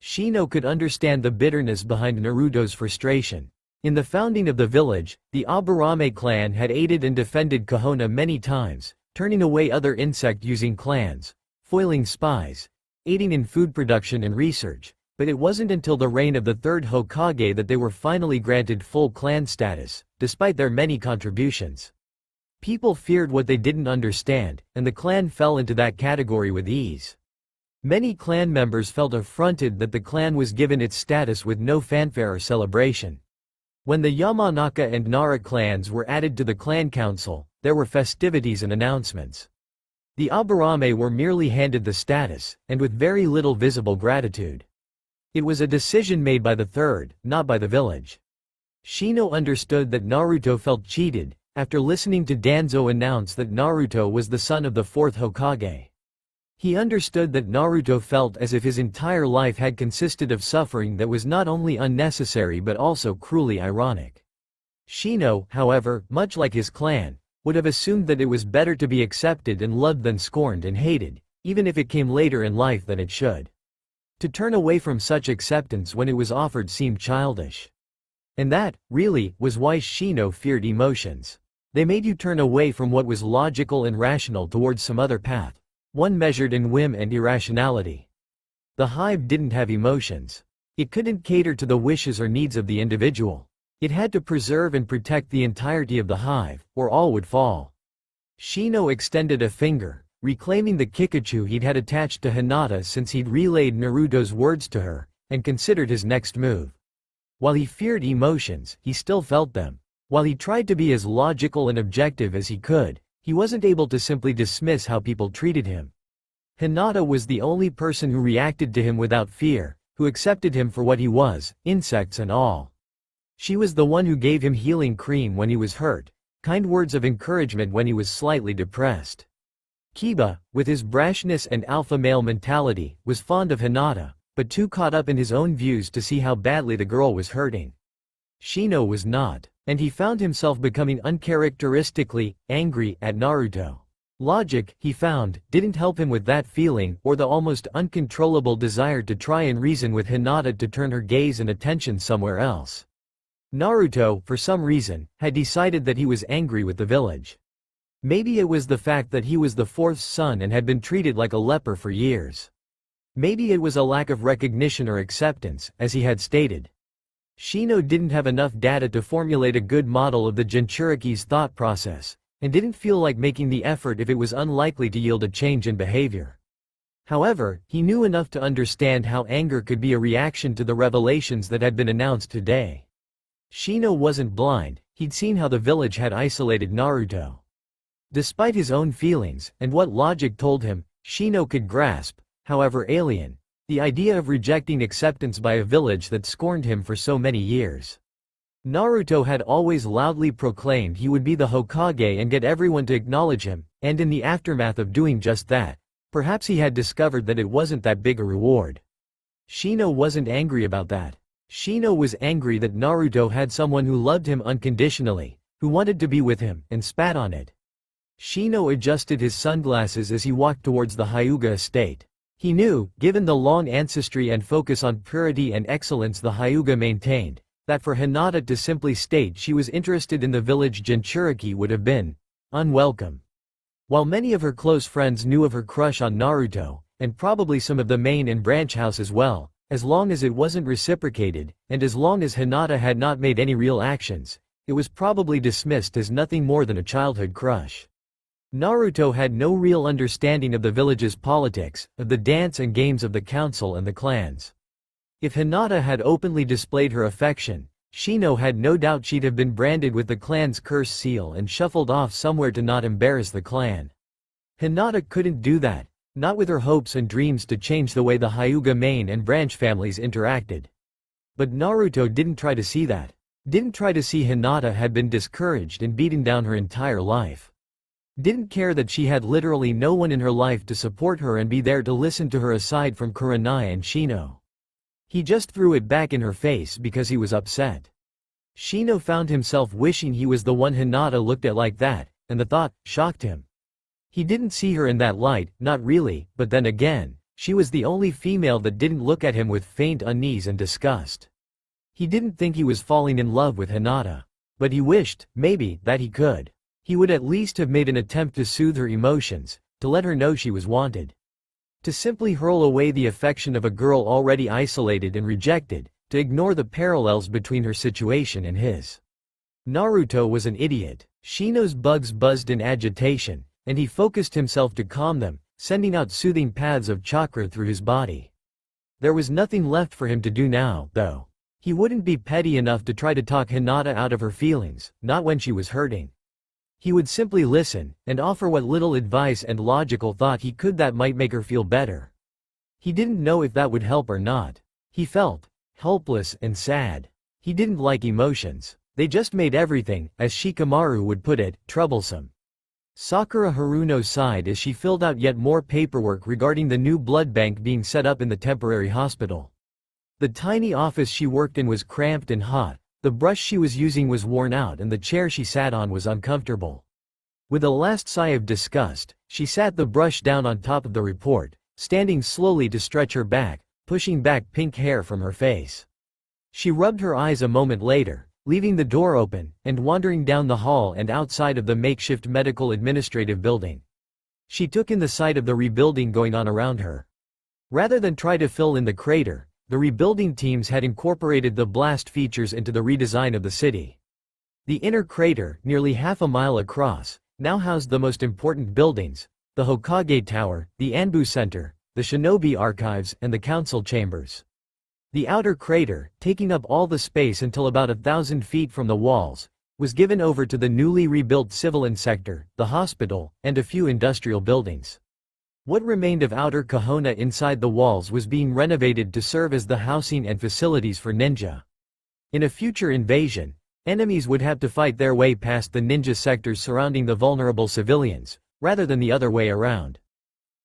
Shino could understand the bitterness behind Naruto's frustration. In the founding of the village, the Aburame clan had aided and defended Kohona many times, turning away other insect-using clans, foiling spies, aiding in food production and research, but it wasn't until the reign of the third Hokage that they were finally granted full clan status, despite their many contributions. People feared what they didn't understand, and the clan fell into that category with ease. Many clan members felt affronted that the clan was given its status with no fanfare or celebration. When the Yamanaka and Nara clans were added to the clan council, there were festivities and announcements. The Aburame were merely handed the status, and with very little visible gratitude. It was a decision made by the third, not by the village. Shino understood that Naruto felt cheated, after listening to Danzo announce that Naruto was the son of the fourth Hokage. He understood that Naruto felt as if his entire life had consisted of suffering that was not only unnecessary but also cruelly ironic. Shino, however, much like his clan, would have assumed that it was better to be accepted and loved than scorned and hated, even if it came later in life than it should. To turn away from such acceptance when it was offered seemed childish. And that, really, was why Shino feared emotions. They made you turn away from what was logical and rational towards some other path. One measured in whim and irrationality. The hive didn't have emotions. It couldn't cater to the wishes or needs of the individual. It had to preserve and protect the entirety of the hive, or all would fall. Shino extended a finger, reclaiming the Kikachu he'd had attached to Hinata since he'd relayed Naruto's words to her, and considered his next move. While he feared emotions, he still felt them. While he tried to be as logical and objective as he could, he wasn't able to simply dismiss how people treated him. Hinata was the only person who reacted to him without fear, who accepted him for what he was, insects and all. She was the one who gave him healing cream when he was hurt, kind words of encouragement when he was slightly depressed. Kiba, with his brashness and alpha male mentality, was fond of Hinata, but too caught up in his own views to see how badly the girl was hurting. Shino was not, and he found himself becoming uncharacteristically angry at Naruto. Logic, he found, didn't help him with that feeling or the almost uncontrollable desire to try and reason with Hinata to turn her gaze and attention somewhere else. Naruto, for some reason, had decided that he was angry with the village. Maybe it was the fact that he was the fourth son and had been treated like a leper for years. Maybe it was a lack of recognition or acceptance, as he had stated. Shino didn't have enough data to formulate a good model of the Jinchuriki's thought process, and didn't feel like making the effort if it was unlikely to yield a change in behavior. However, he knew enough to understand how anger could be a reaction to the revelations that had been announced today. Shino wasn't blind, he'd seen how the village had isolated Naruto. Despite his own feelings, and what logic told him, Shino could grasp, however alien, the idea of rejecting acceptance by a village that scorned him for so many years. Naruto had always loudly proclaimed he would be the Hokage and get everyone to acknowledge him, and in the aftermath of doing just that, perhaps he had discovered that it wasn't that big a reward. Shino wasn't angry about that. Shino was angry that Naruto had someone who loved him unconditionally, who wanted to be with him, and spat on it. Shino adjusted his sunglasses as he walked towards the Hyuga estate. He knew, given the long ancestry and focus on purity and excellence the Hyuga maintained, that for Hinata to simply state she was interested in the village Jinchuriki would have been unwelcome. While many of her close friends knew of her crush on Naruto, and probably some of the main and branch house as well, as long as it wasn't reciprocated, and as long as Hinata had not made any real actions, it was probably dismissed as nothing more than a childhood crush. Naruto had no real understanding of the village's politics, of the dance and games of the council and the clans. If Hinata had openly displayed her affection, Shino had no doubt she'd have been branded with the clan's curse seal and shuffled off somewhere to not embarrass the clan. Hinata couldn't do that, not with her hopes and dreams to change the way the Hyuga main and branch families interacted. But Naruto didn't try to see that. Didn't try to see Hinata had been discouraged and beaten down her entire life. Didn't care that she had literally no one in her life to support her and be there to listen to her aside from Kurenai and Shino. He just threw it back in her face because he was upset. Shino found himself wishing he was the one Hinata looked at like that, and the thought shocked him. He didn't see her in that light, not really, but then again, she was the only female that didn't look at him with faint unease and disgust. He didn't think he was falling in love with Hinata. But he wished, maybe, that he could. He would at least have made an attempt to soothe her emotions, to let her know she was wanted. To simply hurl away the affection of a girl already isolated and rejected, to ignore the parallels between her situation and his. Naruto was an idiot. Shino's bugs buzzed in agitation, and he focused himself to calm them, sending out soothing paths of chakra through his body. There was nothing left for him to do now, though. He wouldn't be petty enough to try to talk Hinata out of her feelings, not when she was hurting. He would simply listen, and offer what little advice and logical thought he could that might make her feel better. He didn't know if that would help or not. He felt helpless and sad. He didn't like emotions. They just made everything, as Shikamaru would put it, troublesome. Sakura Haruno sighed as she filled out yet more paperwork regarding the new blood bank being set up in the temporary hospital. The tiny office she worked in was cramped and hot. The brush she was using was worn out and the chair she sat on was uncomfortable. With a last sigh of disgust, she sat the brush down on top of the report, standing slowly to stretch her back, pushing back pink hair from her face. She rubbed her eyes a moment later, leaving the door open, and wandering down the hall and outside of the makeshift medical administrative building. She took in the sight of the rebuilding going on around her. Rather than try to fill in the crater, the rebuilding teams had incorporated the blast features into the redesign of the city. The inner crater, nearly half a mile across, now housed the most important buildings: the Hokage Tower, the Anbu Center, the Shinobi Archives, and the Council Chambers. The outer crater, taking up all the space until about 1,000 feet from the walls, was given over to the newly rebuilt civilian sector, the hospital, and a few industrial buildings. What remained of outer Kahona inside the walls was being renovated to serve as the housing and facilities for ninja. In a future invasion, enemies would have to fight their way past the ninja sectors surrounding the vulnerable civilians, rather than the other way around.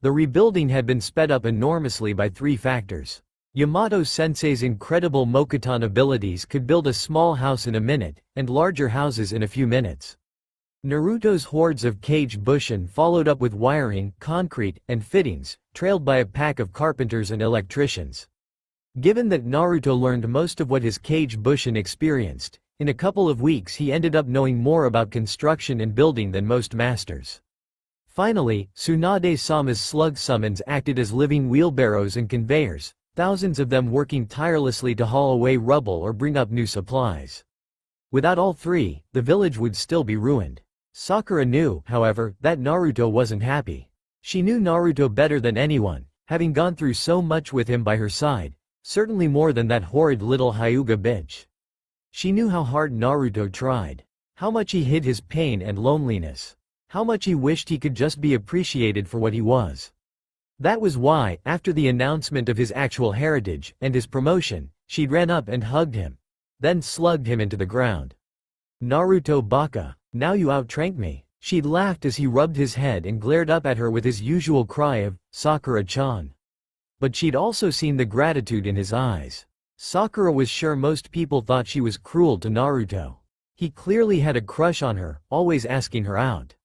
The rebuilding had been sped up enormously by 3 factors. Yamato-sensei's incredible Mokuton abilities could build a small house in a minute, and larger houses in a few minutes. Naruto's hordes of cage bushin followed up with wiring, concrete, and fittings, trailed by a pack of carpenters and electricians. Given that Naruto learned most of what his cage bushin experienced, in a couple of weeks he ended up knowing more about construction and building than most masters. Finally, Tsunade-sama's slug summons acted as living wheelbarrows and conveyors, thousands of them working tirelessly to haul away rubble or bring up new supplies. Without all 3, the village would still be ruined. Sakura knew, however, that Naruto wasn't happy. She knew Naruto better than anyone, having gone through so much with him by her side, certainly more than that horrid little Hyuga bitch. She knew how hard Naruto tried, how much he hid his pain and loneliness, how much he wished he could just be appreciated for what he was. That was why, after the announcement of his actual heritage and his promotion, she ran up and hugged him, then slugged him into the ground. "Naruto baka, now you outrank me," she'd laughed as he rubbed his head and glared up at her with his usual cry of, "Sakura-chan." But she'd also seen the gratitude in his eyes. Sakura was sure most people thought she was cruel to Naruto. He clearly had a crush on her, always asking her out.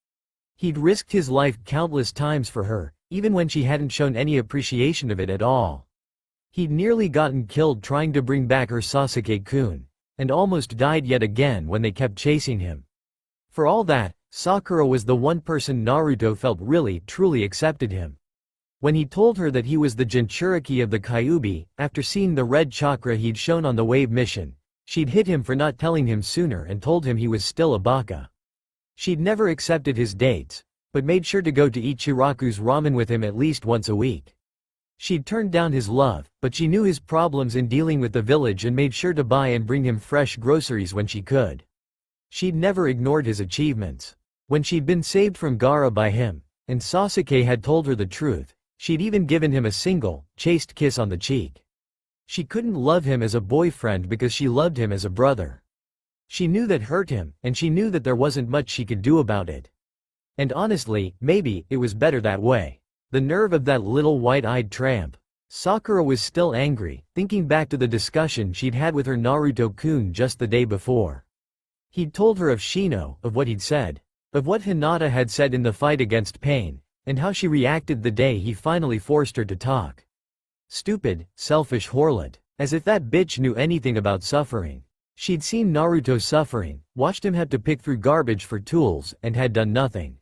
He'd risked his life countless times for her, even when she hadn't shown any appreciation of it at all. He'd nearly gotten killed trying to bring back her Sasuke-kun, and almost died yet again when they kept chasing him. For all that, Sakura was the one person Naruto felt really, truly accepted him. When he told her that he was the Jinchuriki of the Kyuubi, after seeing the red chakra he'd shown on the wave mission, she'd hit him for not telling him sooner and told him he was still a baka. She'd never accepted his dates, but made sure to go to Ichiraku's ramen with him at least once a week. She'd turned down his love, but she knew his problems in dealing with the village and made sure to buy and bring him fresh groceries when she could. She'd never ignored his achievements. When she'd been saved from Gaara by him, and Sasuke had told her the truth, she'd even given him a single, chaste kiss on the cheek. She couldn't love him as a boyfriend because she loved him as a brother. She knew that hurt him, and she knew that there wasn't much she could do about it. And honestly, maybe, it was better that way. The nerve of that little white-eyed tramp. Sakura was still angry, thinking back to the discussion she'd had with her Naruto-kun just the day before. He'd told her of Shino, of what he'd said, of what Hinata had said in the fight against Pain, and how she reacted the day he finally forced her to talk. Stupid, selfish whorelet, as if that bitch knew anything about suffering. She'd seen Naruto suffering, watched him have to pick through garbage for tools, and had done nothing.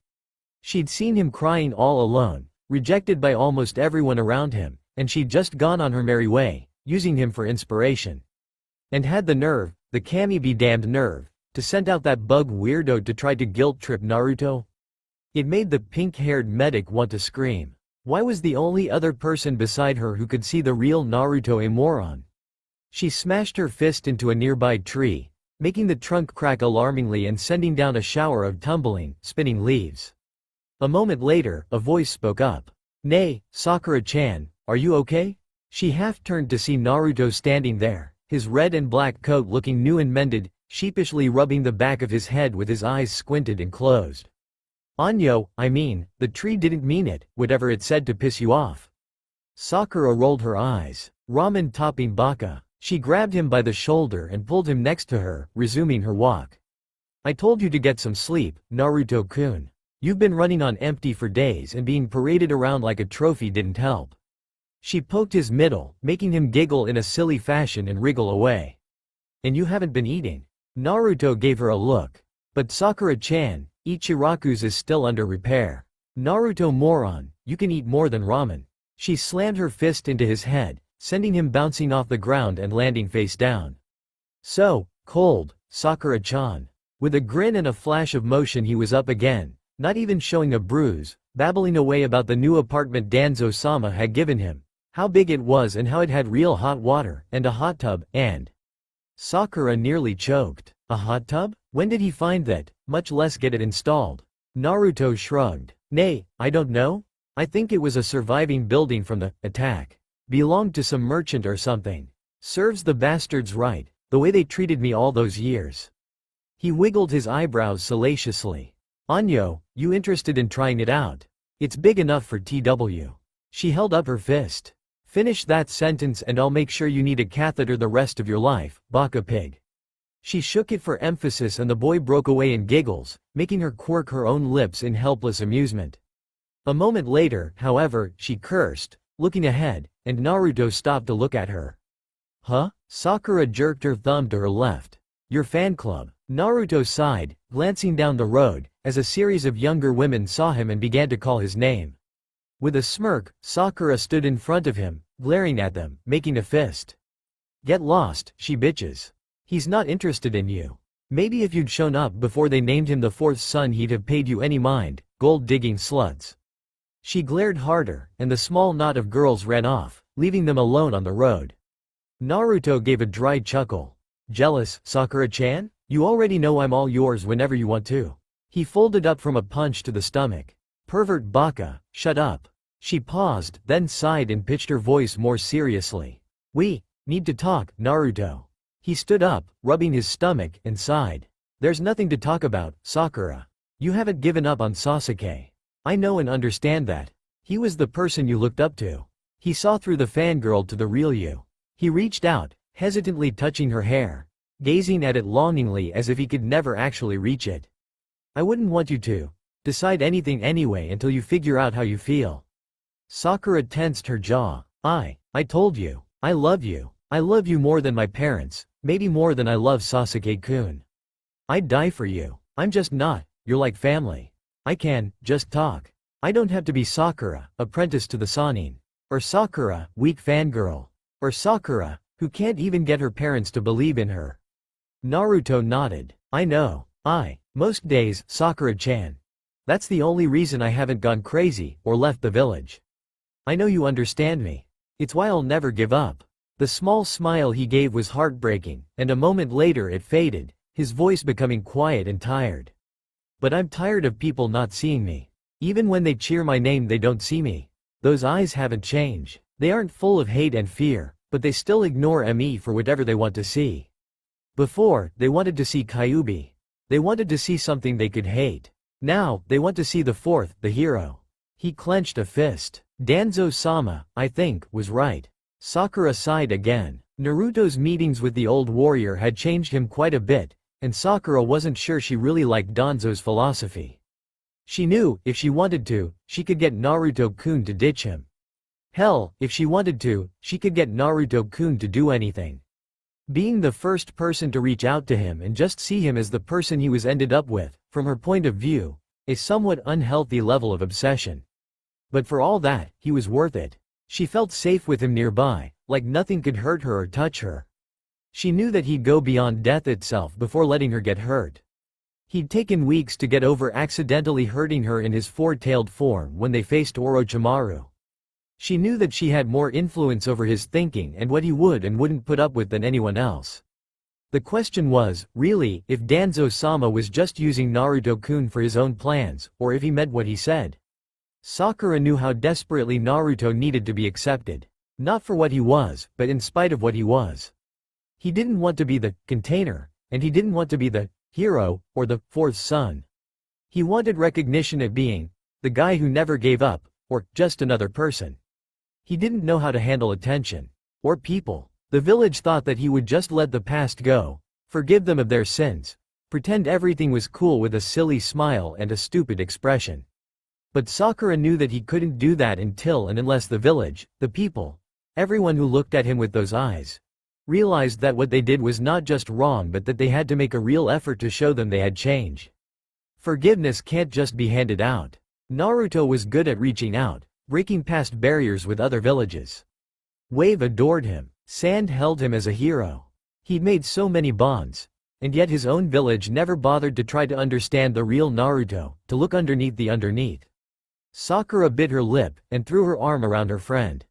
She'd seen him crying all alone, rejected by almost everyone around him, and she'd just gone on her merry way, using him for inspiration. And had the nerve, the kami be damned nerve, to send out that bug weirdo to try to guilt-trip Naruto? It made the pink-haired medic want to scream. Why was the only other person beside her who could see the real Naruto a moron? She smashed her fist into a nearby tree, making the trunk crack alarmingly and sending down a shower of tumbling, spinning leaves. A moment later, a voice spoke up. "Nay, Sakura-chan, are you okay?" She half turned to see Naruto standing there, his red and black coat looking new and mended, sheepishly rubbing the back of his head with his eyes squinted and closed. "Anyo, I mean, the tree didn't mean it, whatever it said to piss you off." Sakura rolled her eyes. "Ramen topping baka." She grabbed him by the shoulder and pulled him next to her, resuming her walk. "I told you to get some sleep, Naruto-kun. You've been running on empty for days and being paraded around like a trophy didn't help." She poked his middle, making him giggle in a silly fashion and wriggle away. "And you haven't been eating." Naruto gave her a look. "But Sakura-chan, Ichiraku's is still under repair." "Naruto moron, you can eat more than ramen." She slammed her fist into his head, sending him bouncing off the ground and landing face down. "So, cold, Sakura-chan." With a grin and a flash of motion he was up again, not even showing a bruise, babbling away about the new apartment Danzo-sama had given him, how big it was and how it had real hot water, and a hot tub, and… Sakura nearly choked. A hot tub? When did he find that, much less get it installed? Naruto shrugged. Nay, I don't know? I think it was a surviving building from the attack. Belonged to some merchant or something. Serves the bastards right, the way they treated me all those years. He wiggled his eyebrows salaciously. Anyo, you interested in trying it out? It's big enough for TW. She held up her fist. Finish that sentence and I'll make sure you need a catheter the rest of your life, Baka Pig. She shook it for emphasis and the boy broke away in giggles, making her quirk her own lips in helpless amusement. A moment later, however, she cursed, looking ahead, and Naruto stopped to look at her. Huh? Sakura jerked her thumb to her left. Your fan club. Naruto sighed, glancing down the road, as a series of younger women saw him and began to call his name. With a smirk, Sakura stood in front of him, glaring at them, making a fist. Get lost, she bitches. He's not interested in you. Maybe if you'd shown up before they named him the fourth son he'd have paid you any mind, gold-digging sluts. She glared harder, and the small knot of girls ran off, leaving them alone on the road. Naruto gave a dry chuckle. Jealous, Sakura-chan? You already know I'm all yours whenever you want to. He folded up from a punch to the stomach. Pervert Baka, shut up. She paused, then sighed and pitched her voice more seriously. We need to talk, Naruto. He stood up, rubbing his stomach, and sighed. There's nothing to talk about, Sakura. You haven't given up on Sasuke. I know and understand that. He was the person you looked up to. He saw through the fangirl to the real you. He reached out, hesitantly touching her hair, gazing at it longingly as if he could never actually reach it. I wouldn't want you to decide anything anyway until you figure out how you feel. Sakura tensed her jaw. I told you. I love you. I love you more than my parents, maybe more than I love Sasuke-kun. I'd die for you. I'm just not, you're like family. I can just talk. I don't have to be Sakura, apprentice to the Sannin. Or Sakura, weak fangirl. Or Sakura, who can't even get her parents to believe in her. Naruto nodded. I know. Most days, Sakura-chan. That's the only reason I haven't gone crazy, or left the village. I know you understand me. It's why I'll never give up. The small smile he gave was heartbreaking, and a moment later it faded, his voice becoming quiet and tired. But I'm tired of people not seeing me. Even when they cheer my name they don't see me. Those eyes haven't changed. They aren't full of hate and fear, but they still ignore me for whatever they want to see. Before, they wanted to see Kyuubi. They wanted to see something they could hate. Now, they want to see the fourth, the hero. He clenched a fist. Danzo-sama, I think, was right. Sakura sighed again. Naruto's meetings with the old warrior had changed him quite a bit, and Sakura wasn't sure she really liked Danzo's philosophy. She knew, if she wanted to, she could get Naruto-kun to ditch him. Hell, if she wanted to, she could get Naruto-kun to do anything. Being the first person to reach out to him and just see him as the person he was ended up with, from her point of view, a somewhat unhealthy level of obsession. But for all that, he was worth it. She felt safe with him nearby, like nothing could hurt her or touch her. She knew that he'd go beyond death itself before letting her get hurt. He'd taken weeks to get over accidentally hurting her in his four-tailed form when they faced Orochimaru. She knew that she had more influence over his thinking and what he would and wouldn't put up with than anyone else. The question was, really, if Danzo-sama was just using Naruto-kun for his own plans, or if he meant what he said. Sakura knew how desperately Naruto needed to be accepted. Not for what he was, but in spite of what he was. He didn't want to be the container, and he didn't want to be the hero, or the fourth son. He wanted recognition of being the guy who never gave up, or just another person. He didn't know how to handle attention. Or people. The village thought that he would just let the past go, forgive them of their sins, pretend everything was cool with a silly smile and a stupid expression. But Sakura knew that he couldn't do that until and unless the village, the people, everyone who looked at him with those eyes, realized that what they did was not just wrong but that they had to make a real effort to show them they had changed. Forgiveness can't just be handed out. Naruto was good at reaching out, breaking past barriers with other villages. Wave adored him. Sand held him as a hero. He'd made so many bonds. And yet his own village never bothered to try to understand the real Naruto, to look underneath the underneath. Sakura bit her lip, and threw her arm around her friend.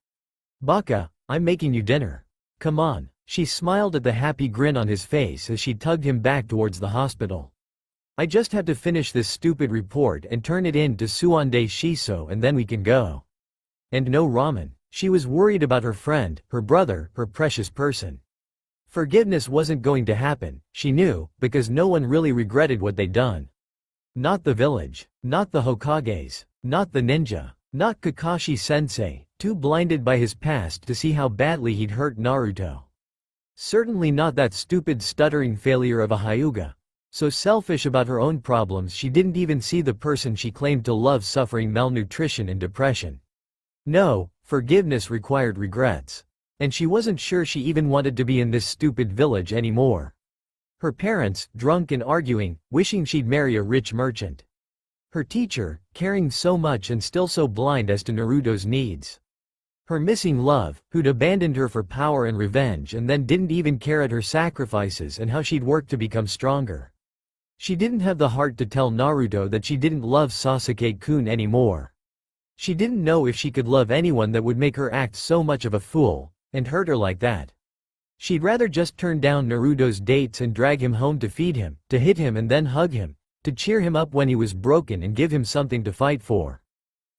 "Baka, I'm making you dinner. Come on." She smiled at the happy grin on his face as she tugged him back towards the hospital. "I just have to finish this stupid report and turn it in to Suande Shiso and then we can go." And no ramen. She was worried about her friend, her brother, her precious person. Forgiveness wasn't going to happen, she knew, because no one really regretted what they'd done. Not the village. Not the Hokages. Not the ninja. Not Kakashi-sensei, too blinded by his past to see how badly he'd hurt Naruto. Certainly not that stupid stuttering failure of a Hyuga. So selfish about her own problems she didn't even see the person she claimed to love suffering malnutrition and depression. No, forgiveness required regrets. And she wasn't sure she even wanted to be in this stupid village anymore. Her parents, drunk and arguing, wishing she'd marry a rich merchant. Her teacher, caring so much and still so blind as to Naruto's needs. Her missing love, who'd abandoned her for power and revenge and then didn't even care at her sacrifices and how she'd worked to become stronger. She didn't have the heart to tell Naruto that she didn't love Sasuke-kun anymore. She didn't know if she could love anyone that would make her act so much of a fool, and hurt her like that. She'd rather just turn down Naruto's dates and drag him home to feed him, to hit him and then hug him, to cheer him up when he was broken and give him something to fight for.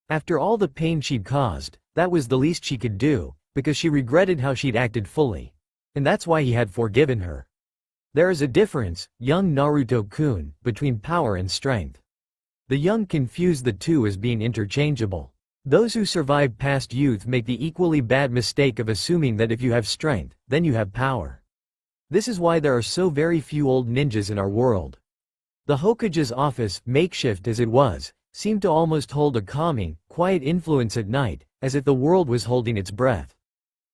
After all the pain she'd caused, that was the least she could do, because she regretted how she'd acted fully. And that's why he had forgiven her. There is a difference, young Naruto-kun, between power and strength. The young confuse the two as being interchangeable. Those who survive past youth make the equally bad mistake of assuming that if you have strength, then you have power. This is why there are so very few old ninjas in our world. The Hokage's office, makeshift as it was, seemed to almost hold a calming, quiet influence at night, as if the world was holding its breath.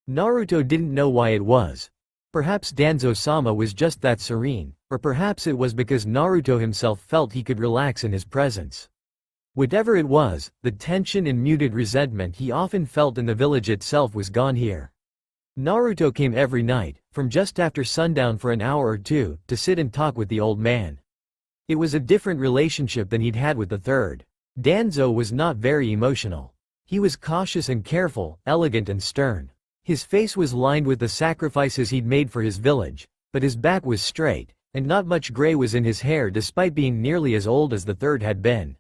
Naruto didn't know why it was. Perhaps Danzo-sama was just that serene, or perhaps it was because Naruto himself felt he could relax in his presence. Whatever it was, the tension and muted resentment he often felt in the village itself was gone here. Naruto came every night, from just after sundown for an hour or two, to sit and talk with the old man. It was a different relationship than he'd had with the third. Danzo was not very emotional. He was cautious and careful, elegant and stern. His face was lined with the sacrifices he'd made for his village, but his back was straight, and not much gray was in his hair despite being nearly as old as the third had been.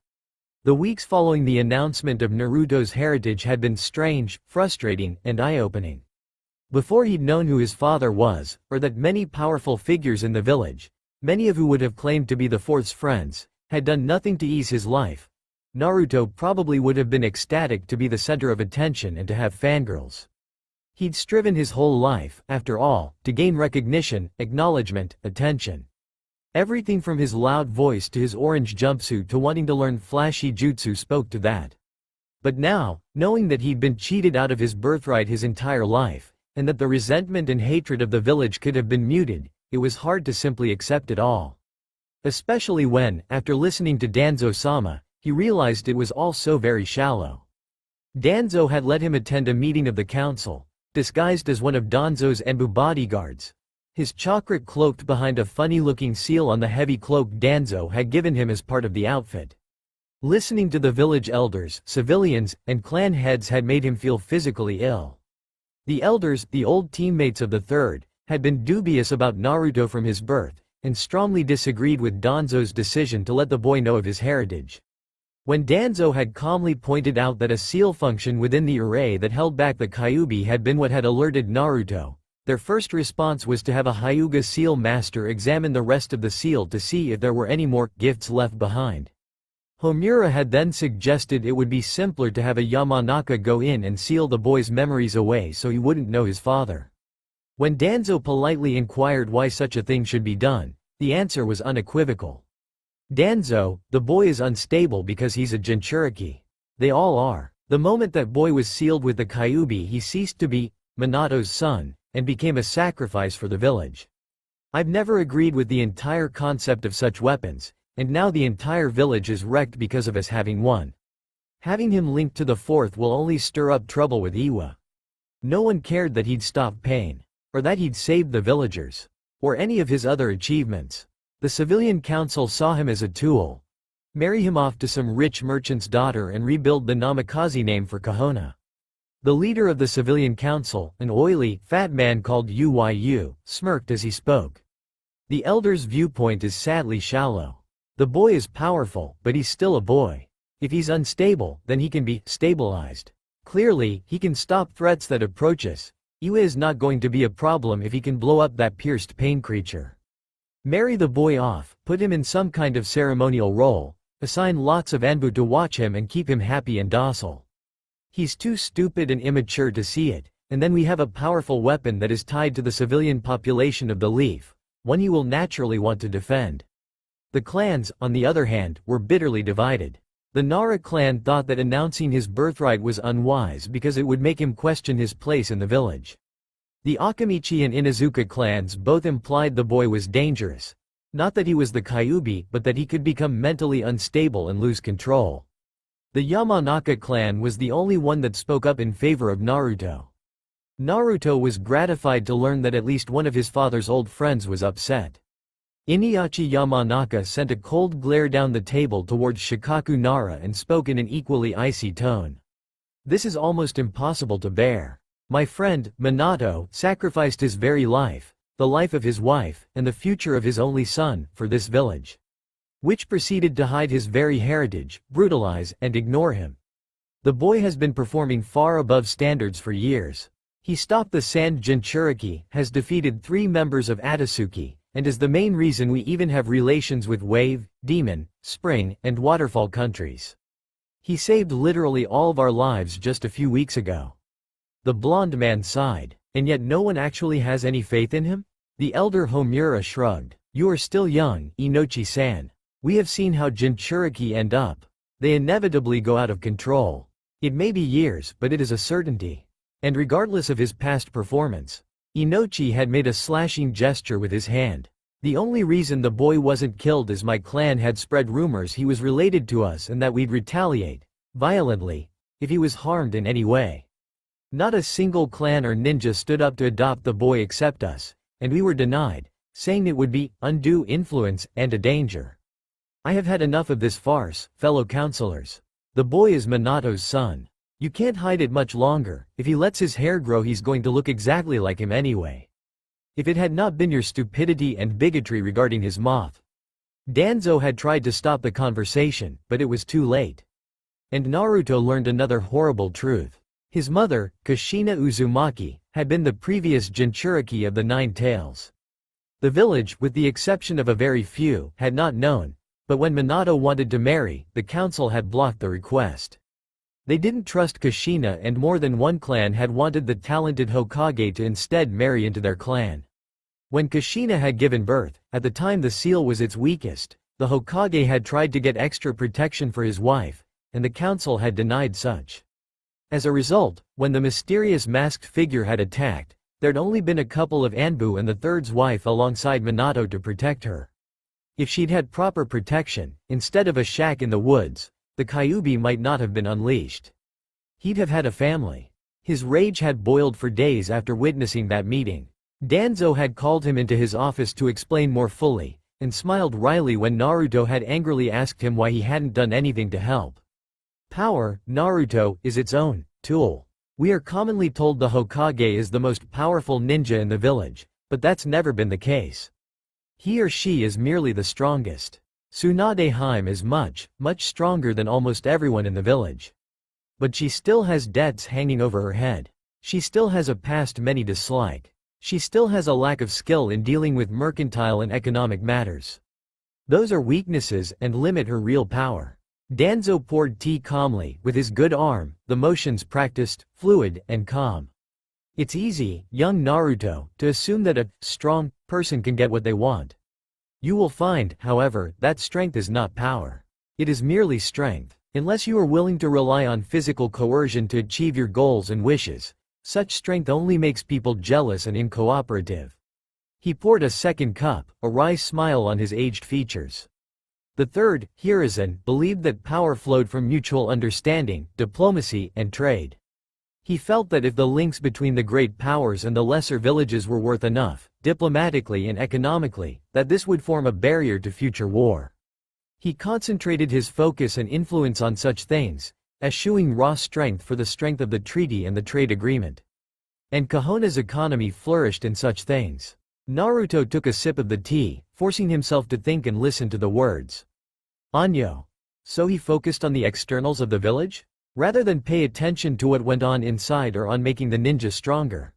The weeks following the announcement of Naruto's heritage had been strange, frustrating, and eye-opening. Before he'd known who his father was, or that many powerful figures in the village, many of who would have claimed to be the fourth's friends, had done nothing to ease his life, Naruto probably would have been ecstatic to be the center of attention and to have fangirls. He'd striven his whole life, after all, to gain recognition, acknowledgement, attention. Everything from his loud voice to his orange jumpsuit to wanting to learn flashy jutsu spoke to that. But now, knowing that he'd been cheated out of his birthright his entire life, and that the resentment and hatred of the village could have been muted, it was hard to simply accept it all. Especially when, after listening to Danzo-sama, he realized it was all so very shallow. Danzo had let him attend a meeting of the council, disguised as one of Danzo's Enbu bodyguards. His chakra cloaked behind a funny-looking seal on the heavy cloak Danzo had given him as part of the outfit. Listening to the village elders, civilians, and clan heads had made him feel physically ill. The elders, the old teammates of the third, had been dubious about Naruto from his birth, and strongly disagreed with Danzo's decision to let the boy know of his heritage. When Danzo had calmly pointed out that a seal function within the array that held back the Kyuubi had been what had alerted Naruto, their first response was to have a Hyuga seal master examine the rest of the seal to see if there were any more gifts left behind. Homura had then suggested it would be simpler to have a Yamanaka go in and seal the boy's memories away so he wouldn't know his father. When Danzo politely inquired why such a thing should be done, the answer was unequivocal. Danzo, the boy is unstable because he's a Jinchuriki. They all are. The moment that boy was sealed with the Kyuubi he ceased to be Minato's son, and became a sacrifice for the village. I've never agreed with the entire concept of such weapons, and now the entire village is wrecked because of us having one. Having him linked to the fourth will only stir up trouble with Iwa. No one cared that he'd stopped pain, or that he'd saved the villagers, or any of his other achievements. The civilian council saw him as a tool. Marry him off to some rich merchant's daughter and rebuild the Namikaze name for Kahona. The leader of the civilian council, an oily, fat man called Uyu, smirked as he spoke. The elder's viewpoint is sadly shallow. The boy is powerful, but he's still a boy. If he's unstable, then he can be stabilized. Clearly, he can stop threats that approach us. Yue is not going to be a problem if he can blow up that pierced pain creature. Marry the boy off, put him in some kind of ceremonial role, assign lots of Anbu to watch him and keep him happy and docile. He's too stupid and immature to see it, and then we have a powerful weapon that is tied to the civilian population of the Leaf, one he will naturally want to defend. The clans, on the other hand, were bitterly divided. The Nara clan thought that announcing his birthright was unwise because it would make him question his place in the village. The Akamichi and Inazuka clans both implied the boy was dangerous. Not that he was the Kyuubi, but that he could become mentally unstable and lose control. The Yamanaka clan was the only one that spoke up in favor of Naruto. Naruto was gratified to learn that at least one of his father's old friends was upset. Iniachi Yamanaka sent a cold glare down the table towards Shikaku Nara and spoke in an equally icy tone. This is almost impossible to bear. My friend, Minato, sacrificed his very life, the life of his wife, and the future of his only son, for this village. Which proceeded to hide his very heritage, brutalize, and ignore him. The boy has been performing far above standards for years. He stopped the Sand Jinchuriki, has defeated 3 members of Atasuki, and is the main reason we even have relations with Wave, Demon, Spring, and Waterfall countries. He saved literally all of our lives just a few weeks ago. The blonde man sighed. And yet no one actually has any faith in him? The elder Homura shrugged. You are still young, Inochi-san. We have seen how Jinchuriki end up. They inevitably go out of control. It may be years, but it is a certainty. And regardless of his past performance, Inochi had made a slashing gesture with his hand. The only reason the boy wasn't killed is my clan had spread rumors he was related to us and that we'd retaliate, violently, if he was harmed in any way. Not a single clan or ninja stood up to adopt the boy except us, and we were denied, saying it would be undue influence and a danger. I have had enough of this farce, fellow counselors. The boy is Minato's son. You can't hide it much longer. If he lets his hair grow, he's going to look exactly like him anyway. If it had not been your stupidity and bigotry regarding his moth. Danzo had tried to stop the conversation, but it was too late. And Naruto learned another horrible truth. His mother, Kushina Uzumaki, had been the previous Jinchuriki of the 9 Tails. The village, with the exception of a very few, had not known, but when Minato wanted to marry, the council had blocked the request. They didn't trust Kushina, and more than one clan had wanted the talented Hokage to instead marry into their clan. When Kushina had given birth, at the time the seal was its weakest, the Hokage had tried to get extra protection for his wife, and the council had denied such. As a result, when the mysterious masked figure had attacked, there'd only been a couple of Anbu and the third's wife alongside Minato to protect her. If she'd had proper protection, instead of a shack in the woods, the Kyuubi might not have been unleashed. He'd have had a family. His rage had boiled for days after witnessing that meeting. Danzo had called him into his office to explain more fully, and smiled wryly when Naruto had angrily asked him why he hadn't done anything to help. Power, Naruto, is its own tool. We are commonly told the Hokage is the most powerful ninja in the village, but that's never been the case. He or she is merely the strongest. Tsunade Hime is much stronger than almost everyone in the village. But she still has debts hanging over her head. She still has a past many dislike. She still has a lack of skill in dealing with mercantile and economic matters. Those are weaknesses and limit her real power. Danzo poured tea calmly, with his good arm, the motions practiced, fluid, and calm. It's easy, young Naruto, to assume that a strong person can get what they want. You will find, however, that strength is not power. It is merely strength. Unless you are willing to rely on physical coercion to achieve your goals and wishes, such strength only makes people jealous and incooperative. He poured a second cup, a wry smile on his aged features. The third, Hiruzen, believed that power flowed from mutual understanding, diplomacy, and trade. He felt that if the links between the great powers and the lesser villages were worth enough, diplomatically and economically, that this would form a barrier to future war. He concentrated his focus and influence on such things, eschewing raw strength for the strength of the treaty and the trade agreement. And Konoha's economy flourished in such things. Naruto took a sip of the tea, forcing himself to think and listen to the words. Anyo. So he focused on the externals of the village? Rather than pay attention to what went on inside or on making the ninja stronger.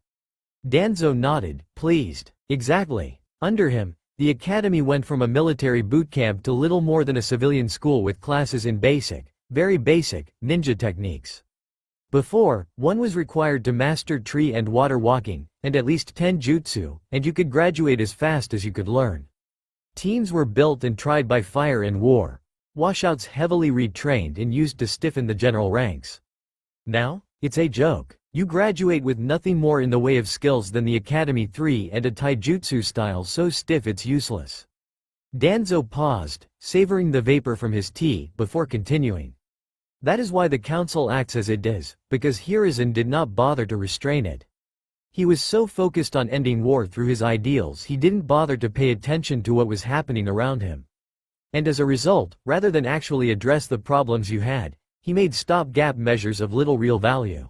Danzo nodded, pleased. Exactly. Under him, the academy went from a military boot camp to little more than a civilian school with classes in basic, very basic, ninja techniques. Before, one was required to master tree and water walking, and at least 10 jutsu, and you could graduate as fast as you could learn. Teams were built and tried by fire and war. Washouts heavily retrained and used to stiffen the general ranks. Now, it's a joke. You graduate with nothing more in the way of skills than the Academy 3 and a taijutsu style so stiff it's useless. Danzo paused, savoring the vapor from his tea, before continuing. That is why the council acts as it does, because Hiruzen did not bother to restrain it. He was so focused on ending war through his ideals he didn't bother to pay attention to what was happening around him. And as a result, rather than actually address the problems you had, he made stopgap measures of little real value.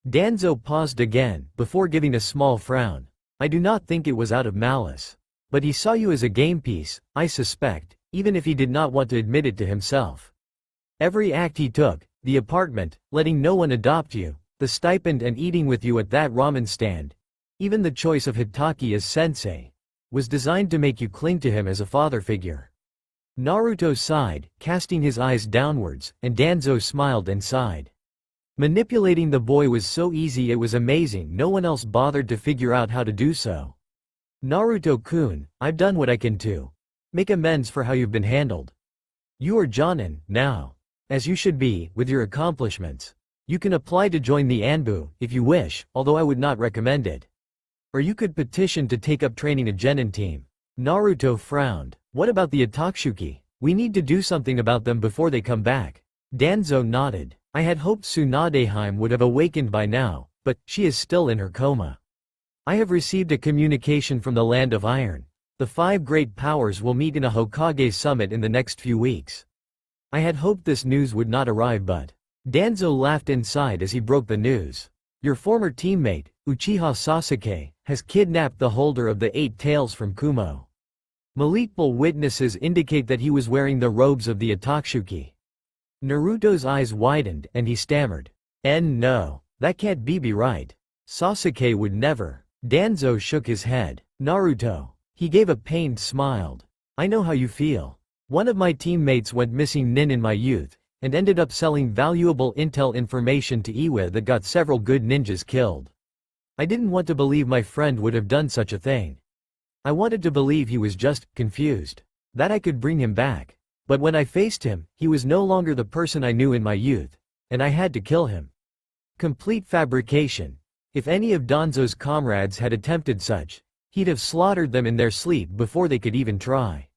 Danzo paused again, before giving a small frown. I do not think it was out of malice. But he saw you as a game piece, I suspect, even if he did not want to admit it to himself. Every act he took, the apartment, letting no one adopt you, the stipend and eating with you at that ramen stand, even the choice of Hitaki as sensei, was designed to make you cling to him as a father figure. Naruto sighed, casting his eyes downwards, and Danzo smiled and sighed. Manipulating the boy was so easy it was amazing no one else bothered to figure out how to do so. Naruto-kun, I've done what I can to make amends for how you've been handled. You are Jonin, now. As you should be, with your accomplishments. You can apply to join the Anbu, if you wish, although I would not recommend it. Or you could petition to take up training a genin team. Naruto frowned. What about the Atotsuki? We need to do something about them before they come back. Danzo nodded. I had hoped Tsunadeheim would have awakened by now, but she is still in her coma. I have received a communication from the Land of Iron. The 5 great powers will meet in a Hokage summit in the next few weeks. I had hoped this news would not arrive, but Danzo laughed inside as he broke the news. Your former teammate, Uchiha Sasuke, has kidnapped the holder of the 8 tails from Kumo. Multiple witnesses indicate that he was wearing the robes of the Atotsuki. Naruto's eyes widened and he stammered. No, that can't be right. Sasuke would never. Danzo shook his head. Naruto. He gave a pained smile. I know how you feel. One of my teammates went missing in my youth, and ended up selling valuable intel information to Iwa that got several good ninjas killed. I didn't want to believe my friend would have done such a thing. I wanted to believe he was just confused. That I could bring him back. But when I faced him, he was no longer the person I knew in my youth, and I had to kill him. Complete fabrication. If any of Danzo's comrades had attempted such, he'd have slaughtered them in their sleep before they could even try.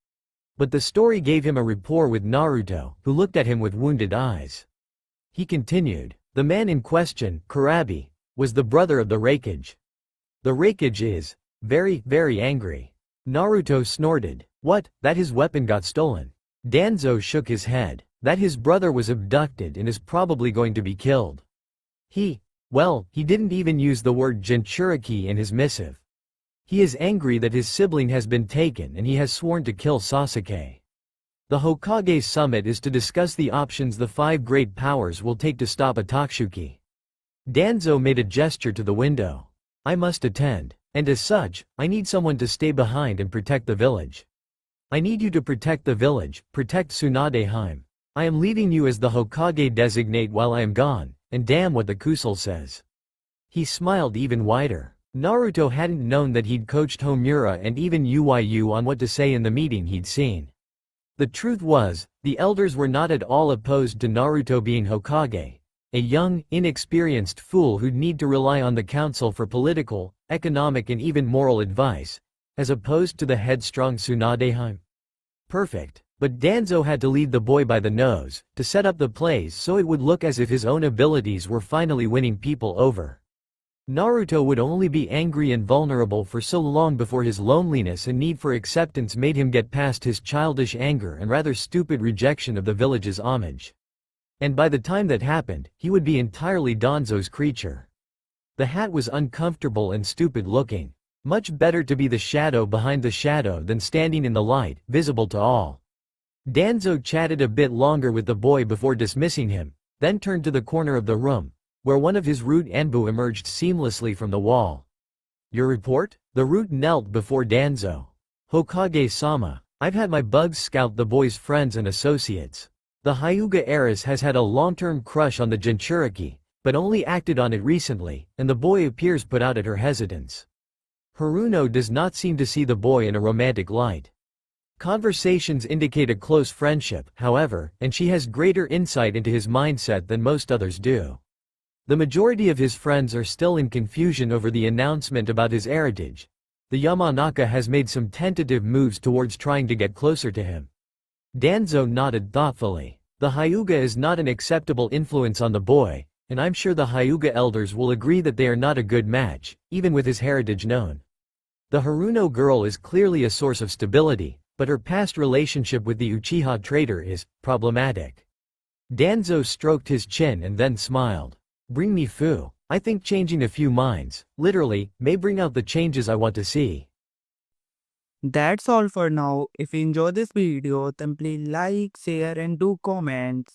But the story gave him a rapport with Naruto, who looked at him with wounded eyes. He continued. The man in question, Kurabi, was the brother of the Raikage. The Raikage is very, very angry. Naruto snorted. What, that his weapon got stolen? Danzo shook his head. That his brother was abducted and is probably going to be killed. He didn't even use the word Jinchuriki in his missive. He is angry that his sibling has been taken and he has sworn to kill Sasuke. The Hokage summit is to discuss the options the 5 great powers will take to stop Atotsuki. Danzo made a gesture to the window. I must attend. And as such, I need someone to stay behind and protect the village. I need you to protect the village, protect Tsunadeheim. I am leaving you as the Hokage designate while I am gone, and damn what the Kusal says. He smiled even wider. Naruto hadn't known that he'd coached Homura and even Uyu on what to say in the meeting he'd seen. The truth was, the elders were not at all opposed to Naruto being Hokage, a young, inexperienced fool who'd need to rely on the council for political, economic and even moral advice, as opposed to the headstrong Tsunadeheim. Perfect. But Danzo had to lead the boy by the nose, to set up the plays so it would look as if his own abilities were finally winning people over. Naruto would only be angry and vulnerable for so long before his loneliness and need for acceptance made him get past his childish anger and rather stupid rejection of the village's homage. And by the time that happened, he would be entirely Danzo's creature. The hat was uncomfortable and stupid looking. Much better to be the shadow behind the shadow than standing in the light, visible to all. Danzo chatted a bit longer with the boy before dismissing him, then turned to the corner of the room, where one of his root Anbu emerged seamlessly from the wall. Your report? The root knelt before Danzo. Hokage-sama, I've had my bugs scout the boy's friends and associates. The Hyuga heiress has had a long-term crush on the Jinchuriki, but only acted on it recently, and the boy appears put out at her hesitance. Haruno does not seem to see the boy in a romantic light. Conversations indicate a close friendship, however, and she has greater insight into his mindset than most others do. The majority of his friends are still in confusion over the announcement about his heritage. The Yamanaka has made some tentative moves towards trying to get closer to him. Danzo nodded thoughtfully. The Hyuga is not an acceptable influence on the boy, and I'm sure the Hyuga elders will agree that they are not a good match, even with his heritage known. The Haruno girl is clearly a source of stability, but her past relationship with the Uchiha traitor is problematic. Danzo stroked his chin and then smiled. Bring me Fu. I think changing a few minds, literally, may bring out the changes I want to see. That's all for now. If you enjoy this video, then please like, share and do comments.